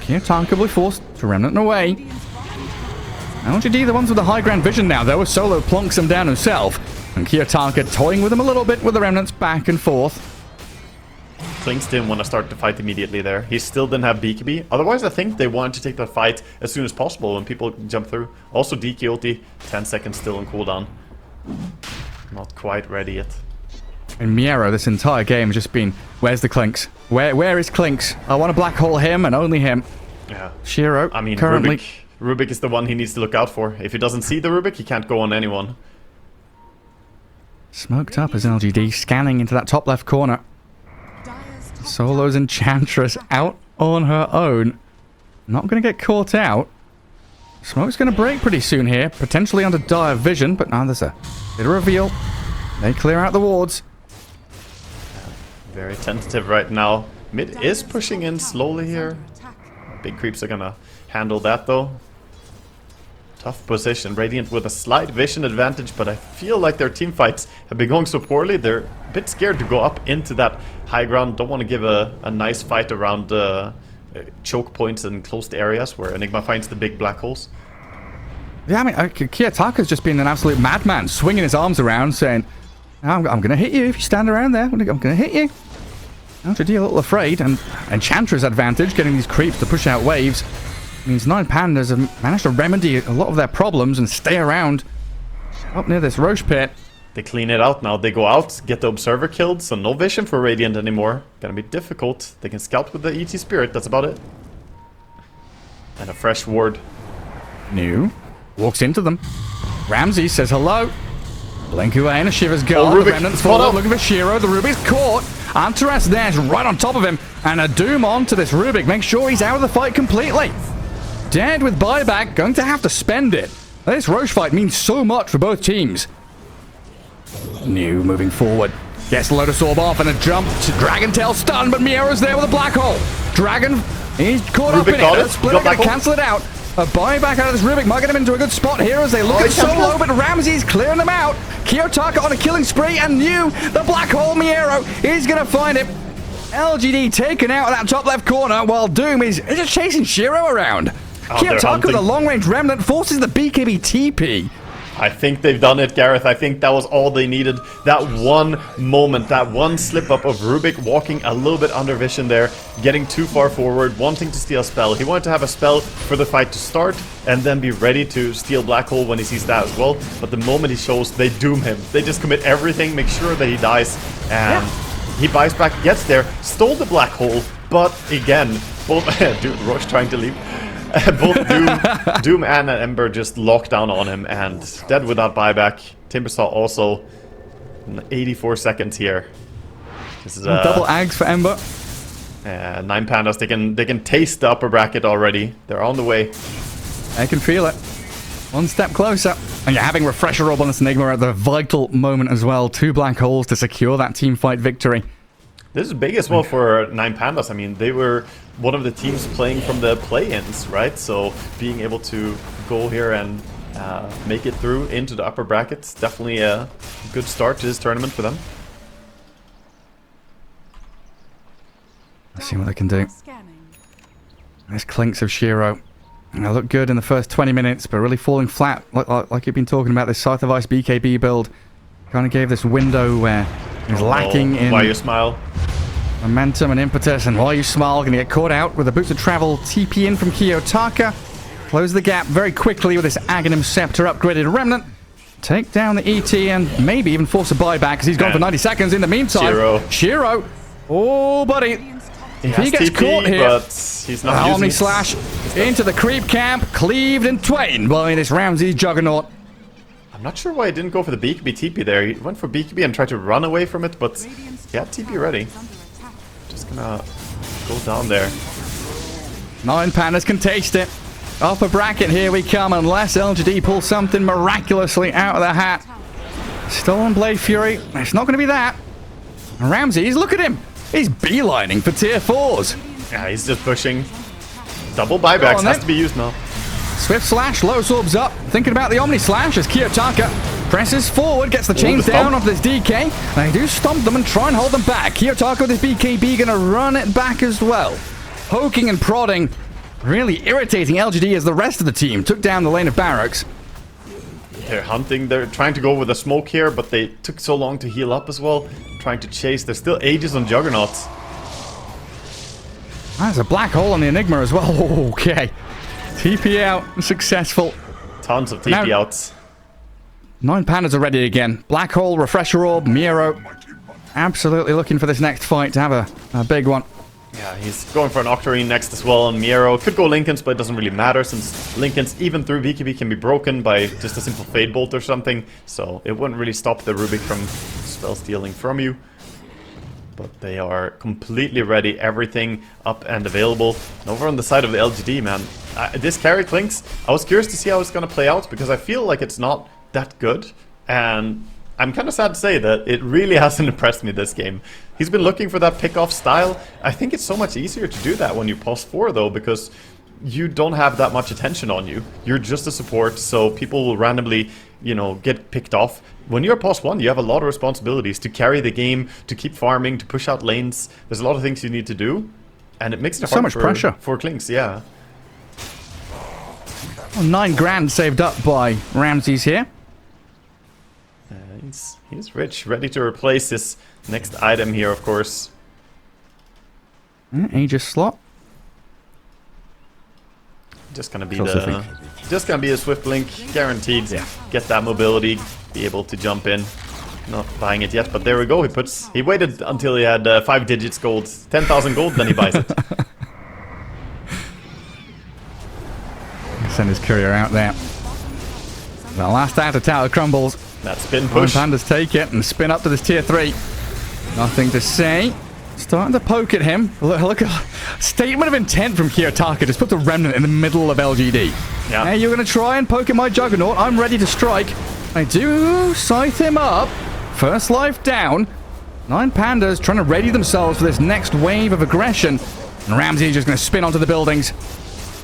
Speaker 1: Kiyotaka will be forced to Remnant away. LGD, the ones with the high ground vision now, though, as Solo plonks him down himself. And Kiyotaka toying with him a little bit with the Remnants back and forth.
Speaker 2: Klings didn't want to start the fight immediately there. He still didn't have BKB. Otherwise, I think they wanted to take that fight as soon as possible when people jump through. Also, DK ulti, 10 seconds still on cooldown. Not quite ready yet.
Speaker 1: And Miero, this entire game has just been, where's the Klinks? Where is Klinks? I want to black hole him and only him.
Speaker 2: Yeah.
Speaker 1: Shiro,
Speaker 2: I mean,
Speaker 1: currently...
Speaker 2: Rubik is the one he needs to look out for. If he doesn't see the Rubik, he can't go on anyone.
Speaker 1: Smoked up as LGD, scanning into that top left corner. Solo's Enchantress out on her own. Not going to get caught out. Smoke's going to break pretty soon here, potentially under dire vision, but now there's a bit of reveal. They clear out the wards.
Speaker 2: Very tentative right now. Mid is pushing in slowly here. Big creeps are going to handle that though. Tough position. Radiant with a slight vision advantage, but I feel like their team fights have been going so poorly. They're a bit scared to go up into that high ground. Don't want to give a nice fight around choke points and closed areas where Enigma finds the big black holes.
Speaker 1: Yeah, I mean, Kiyotaka's just been an absolute madman, swinging his arms around, saying, I'm going to hit you if you stand around there. I'm going to hit you. LGD a little afraid, and Enchantress advantage, getting these creeps to push out waves. Means 9Pandas have managed to remedy a lot of their problems and stay around up near this Roche pit.
Speaker 2: They clean it out now. They go out, get the Observer killed, so no vision for Radiant anymore. Gonna be difficult. They can scout with the ET Spirit, that's about it. And a fresh ward.
Speaker 1: New walks into them. Ramsey says hello. Blink away and a Shiver's guard.
Speaker 2: Oh,
Speaker 1: the Remnant's forward, looking for Shiro. The Rubik's caught. Antares there's right on top of him. And a Doom onto this Rubik. Make sure he's out of the fight completely. Dead with buyback, going to have to spend it. This Roche fight means so much for both teams. New moving forward. Gets Lotus Orb off and a jump to Dragon Tail stun, but Miero's there with a black hole. Dragon, he's caught up in it. Splitter gonna cancel it out. A buyback out of this Rubik might get him into a good spot here as they look at Solo, but Ramsey's clearing them out. Kiyotaka on a killing spree, and New, the black hole Miero, is gonna find him. LGD taken out of that top left corner while Doom is just chasing Shiro around. Kiyotaka with a long-range remnant forces the BKB TP.
Speaker 2: I think they've done it, Gareth. I think that was all they needed. That one moment, that one slip-up of Rubik walking a little bit under vision there, getting too far forward, wanting to steal a spell. He wanted to have a spell for the fight to start and then be ready to steal Black Hole when he sees that as well. But the moment he shows, they doom him. They just commit everything, make sure that he dies, and he buys back, gets there, stole the Black Hole, but again, both... Dude, Roche trying to leave. Both Doom and Ember just locked down on him and dead without buyback. Timbersaw also 84 seconds here. This is a
Speaker 1: double ags for Ember.
Speaker 2: 9Pandas. They can taste the upper bracket already. They're on the way.
Speaker 1: I can feel it. One step closer. And you're having Refresher Orb on this Enigma at the vital moment as well. 2 black holes to secure that team fight victory.
Speaker 2: This is big as well for 9Pandas. I mean, they were one of the teams playing from the play-ins, right? So being able to go here and make it through into the upper brackets, definitely a good start to this tournament for them.
Speaker 1: Let's see what they can do. Nice clinks of Shiro. They look good in the first 20 minutes, but really falling flat, like you've been talking about. This Scythe of Ice BKB build kind of gave this window where it was lacking in...
Speaker 2: Why you smile?
Speaker 1: Momentum and impetus, and while you smile, going to get caught out with a boots of travel TP in from Kiyotaka. Close the gap very quickly with this Aghanim Scepter upgraded Remnant. Take down the ET and maybe even force a buyback because he's gone for 90 seconds in the meantime. Shiro. Oh, buddy. If he gets
Speaker 2: TP,
Speaker 1: caught here,
Speaker 2: but he's not
Speaker 1: Omni Slash into the creep camp, cleaved in twain by this Ramses Juggernaut.
Speaker 2: I'm not sure why he didn't go for the BKB TP there. He went for BKB and tried to run away from it, but he had TP ready. Just gonna go down there.
Speaker 1: 9Pandas can taste it. Upper bracket, here we come, unless LGD pulls something miraculously out of the hat. Stolen Blade Fury. It's not going to be that. Ramses, look at him. He's beelining for tier 4s.
Speaker 2: Yeah, he's just pushing. Double buybacks has to be used now.
Speaker 1: Swift Slash, Lotus Orbs up. Thinking about the Omni Slash as Kiyotaka presses forward, gets the chains down onto this DK. They do stomp them and try and hold them back. Kiyotaka with his BKB going to run it back as well. Poking and prodding. Really irritating LGD as the rest of the team took down the lane of barracks.
Speaker 2: They're hunting. They're trying to go with a smoke here, but they took so long to heal up as well. Trying to chase. There's still ages on Juggernauts.
Speaker 1: There's a black hole on the Enigma as well. Okay. TP out. Successful.
Speaker 2: Tons of TP outs.
Speaker 1: 9Pandas are ready again. Black hole, refresher orb, Miro. Absolutely looking for this next fight to have a big one.
Speaker 2: Yeah, he's going for an Octarine next as well, and Miro could go Lincolns, but it doesn't really matter since Lincolns, even through BKB, can be broken by just a simple Fade Bolt or something, so it wouldn't really stop the Rubik from spell stealing from you. But they are completely ready, everything up and available. And over on the side of the LGD, man, this carry Clinks, I was curious to see how it's going to play out, because I feel like it's not that good, and I'm kind of sad to say that it really hasn't impressed me this game. He's been looking for that pick-off style. I think it's so much easier to do that when you pos 4 though, because you don't have that much attention on you. You're just a support, so people will randomly, you know, get picked off. When you're pos 1, you have a lot of responsibilities to carry the game, to keep farming, to push out lanes. There's a lot of things you need to do, and it makes it hard
Speaker 1: so much pressure
Speaker 2: for Clinks, yeah.
Speaker 1: Well, 9 grand saved up by Ramses here.
Speaker 2: He's rich, ready to replace his next item here, of course.
Speaker 1: Aegis slot.
Speaker 2: Just gonna be a swift blink, guaranteed. Yeah. Get that mobility, be able to jump in. Not buying it yet, but there we go. He waited until he had 5 digits gold, 10,000 gold, then he buys it.
Speaker 1: Send his courier out there. The last outer tower crumbles.
Speaker 2: That spin push.
Speaker 1: 9Pandas take it and spin up to this tier 3. Nothing to say. Starting to poke at him. Look at statement of intent from Kiyotaka. Just put the remnant in the middle of LGD. Yeah. Hey, you're going to try and poke at my Juggernaut. I'm ready to strike. I do scythe him up. First life down. 9Pandas trying to ready themselves for this next wave of aggression. And Ramsey just going to spin onto the buildings.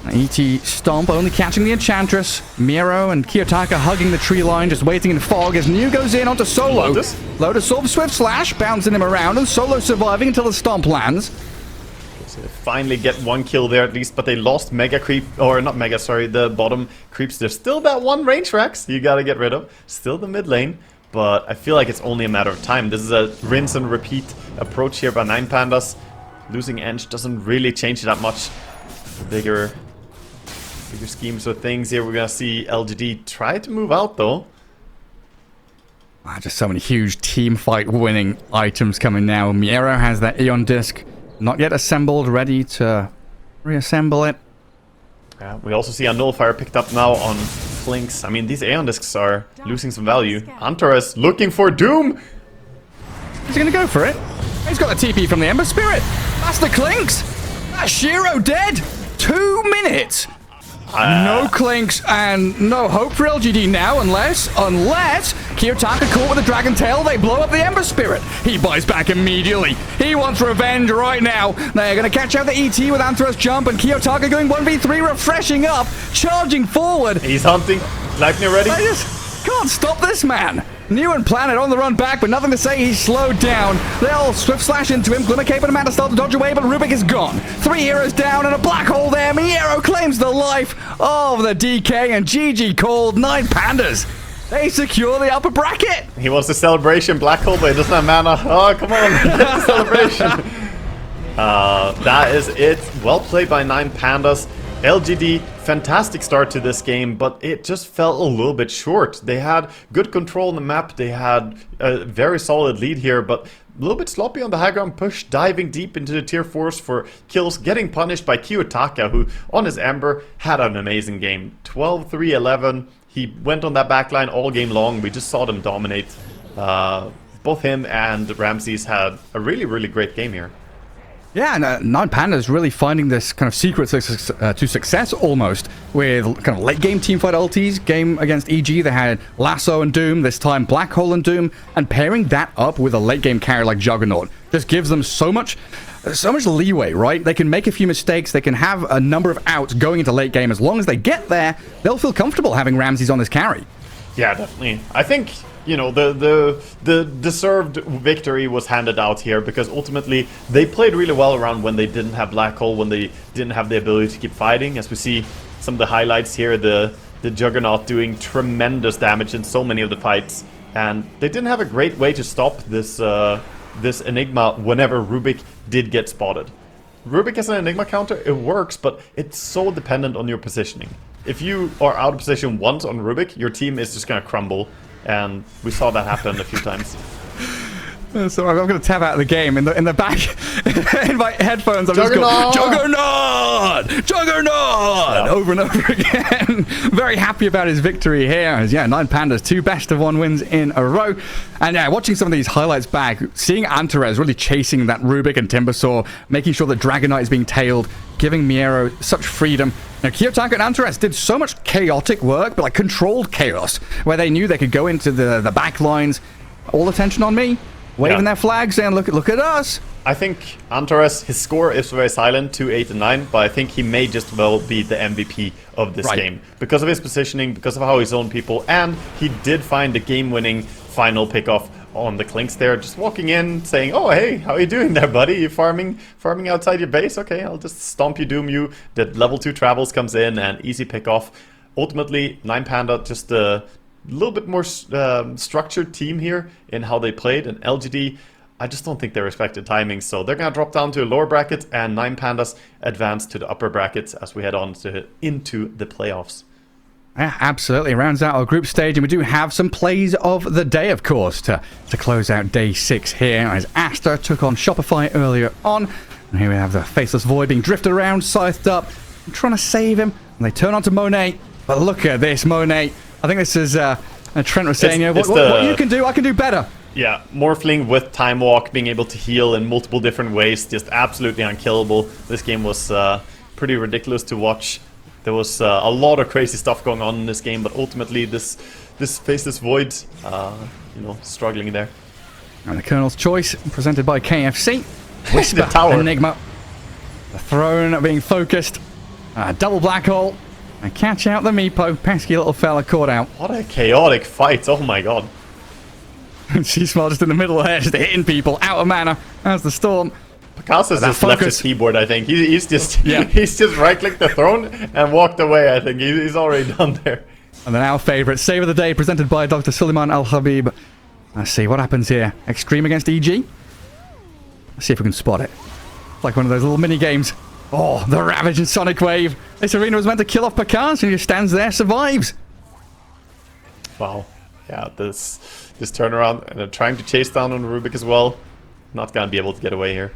Speaker 1: ET Stomp only catching the Enchantress. Miro and Kiyotaka hugging the tree line, just waiting in fog as New goes in onto Solo. Lotus Orb Swift Slash, bouncing him around, and Solo surviving until the Stomp lands.
Speaker 2: So they finally get 1 kill there at least, but they lost Mega Creep, or not Mega, sorry, the bottom creeps. There's still that one range Rex you gotta get rid of. Still the mid lane, but I feel like it's only a matter of time. This is a rinse and repeat approach here by 9Pandas. Losing Ench doesn't really change that much. Bigger schemes or things here. We're gonna see LGD try to move out though.
Speaker 1: Just so many huge team fight winning items coming now. Miro has that Eon disc not yet assembled, ready to reassemble it.
Speaker 2: Yeah, we also see a nullifier picked up now on Clinks. I mean, these Aeon discs are losing some value. Antares looking for Doom.
Speaker 1: He's gonna go for it. He's got the TP from the Ember Spirit. That's the Clinks. That's Shiro dead. 2 minutes. No clinks and no hope for LGD now, unless Kiyotaka caught with the Dragon Tail, they blow up the Ember Spirit. He buys back immediately. He wants revenge right now. They're going to catch out the ET with Antares jump, and Kiyotaka going 1v3, refreshing up, charging forward.
Speaker 2: He's hunting. Lightning ready.
Speaker 1: I just can't stop this man. New and Planet on the run back, but nothing to say. He's slowed down. They'll swift slash into him. Glimmer Cape and Amanda start to dodge away, but Rubik is gone. 3 heroes down and a black hole there. Miero claims the life of the DK, and GG called 9Pandas. They secure the upper bracket.
Speaker 2: He wants a celebration, black hole, but he doesn't have mana. Oh, come on. Celebration. That is it. Well played by 9Pandas. LGD, fantastic start to this game, but it just fell a little bit short. They had good control on the map, they had a very solid lead here, but a little bit sloppy on the high ground push, diving deep into the tier 4s for kills, getting punished by Kiyotaka, who on his Ember had an amazing game. 12-3-11, he went on that backline all game long, we just saw them dominate. Both him and Ramses had a really, really great game here.
Speaker 1: Yeah, and 9Pandas really finding this kind of secret to success almost with kind of late game teamfight ultis. Game against EG, they had Lasso and Doom, this time Black Hole and Doom, and pairing that up with a late game carry like Juggernaut just gives them so much leeway, right? They can make a few mistakes, they can have a number of outs going into late game. As long as they get there, they'll feel comfortable having Ramses on this carry.
Speaker 2: Yeah, definitely. I think, you know, the deserved victory was handed out here because ultimately they played really well around when they didn't have Black Hole, when they didn't have the ability to keep fighting. As we see some of the highlights here, the Juggernaut doing tremendous damage in so many of the fights, and they didn't have a great way to stop this this Enigma whenever Rubik did get spotted. Rubik as an Enigma counter, it works, but it's so dependent on your positioning. If you are out of position once on Rubik, your team is just going to crumble. And we saw that happen a few times.
Speaker 1: So I'm going to tap out of the game in the back in my headphones. I'm just going Juggernaut over and over again. Very happy about his victory here. As, yeah, 9Pandas, 2 best of 1 wins in a row. And yeah, watching some of these highlights back, seeing Antares really chasing that Rubik and Timbersaw, making sure that Dragonite is being tailed, giving Miero such freedom. Now, Kiyotaka and Antares did so much chaotic work, but like controlled chaos, where they knew they could go into the back lines. All attention on me, waving their flags, saying, look at us.
Speaker 2: I think Antares, his score is very silent, 2, 8, and 9, but I think he may just well be the MVP of this game. Because of his positioning, because of how he zoned people, and he did find the game-winning final pickoff on the Clinks there, just walking in, saying, oh, hey, how are you doing there, buddy? You farming outside your base? Okay, I'll just stomp you, doom you. The level 2 travels comes in, and easy pickoff. Ultimately, 9Panda just a little bit more structured team here in how they played, and LGD, I just don't think they respected timing, so they're going to drop down to a lower bracket, and 9Pandas advance to the upper brackets as we head on into the playoffs.
Speaker 1: Yeah, absolutely. Rounds out our group stage, and we do have some plays of the day, of course, to close out day 6 here, as Asta took on Shopify earlier on. And here we have the Faceless Void being drifted around, scythed up, trying to save him. And they turn onto Monet, but look at this, Monet. I think this is Trent was saying, what you can do, I can do better.
Speaker 2: Yeah, Morphling with Time Walk, being able to heal in multiple different ways, just absolutely unkillable. This game was pretty ridiculous to watch. There was a lot of crazy stuff going on in this game, but ultimately this Faceless Void, struggling there.
Speaker 1: And the Colonel's Choice, presented by KFC. Whisper,
Speaker 2: the tower.
Speaker 1: Enigma. The throne being focused. Double Black Hole. And catch out the Meepo. Pesky little fella caught out.
Speaker 2: What a chaotic fight, oh my god.
Speaker 1: Sheesmall just in the middle there, just hitting people. Out of mana. As the Storm.
Speaker 2: Picasso's just left his keyboard, I think. He's just right-clicked the throne and walked away, I think. He's already done there.
Speaker 1: And then our favourite, Save of the Day, presented by Dr. Suleiman Al-Habib. Let's see what happens here. Extreme against EG. Let's see if we can spot it. It's like one of those little mini-games. Oh, the Ravage and Sonic Wave. This arena was meant to kill off Picasso, and he just stands there, survives.
Speaker 2: Wow. Yeah, this turnaround, and they're trying to chase down on Rubik as well. Not going to be able to get away here.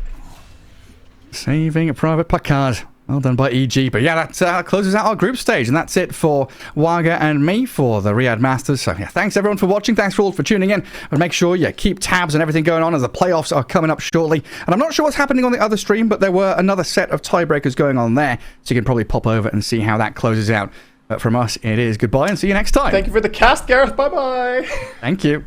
Speaker 1: Saving a private Packard. Well done by EG. But yeah, that closes out our group stage. And that's it for Waga and me for the Riyadh Masters. So yeah, thanks everyone for watching. Thanks for all for tuning in. But make sure you keep tabs on everything going on as the playoffs are coming up shortly. And I'm not sure what's happening on the other stream, but there were another set of tiebreakers going on there. So you can probably pop over and see how that closes out. But from us, it is goodbye and see you next time.
Speaker 2: Thank you for the cast, Gareth. Bye-bye.
Speaker 1: Thank you.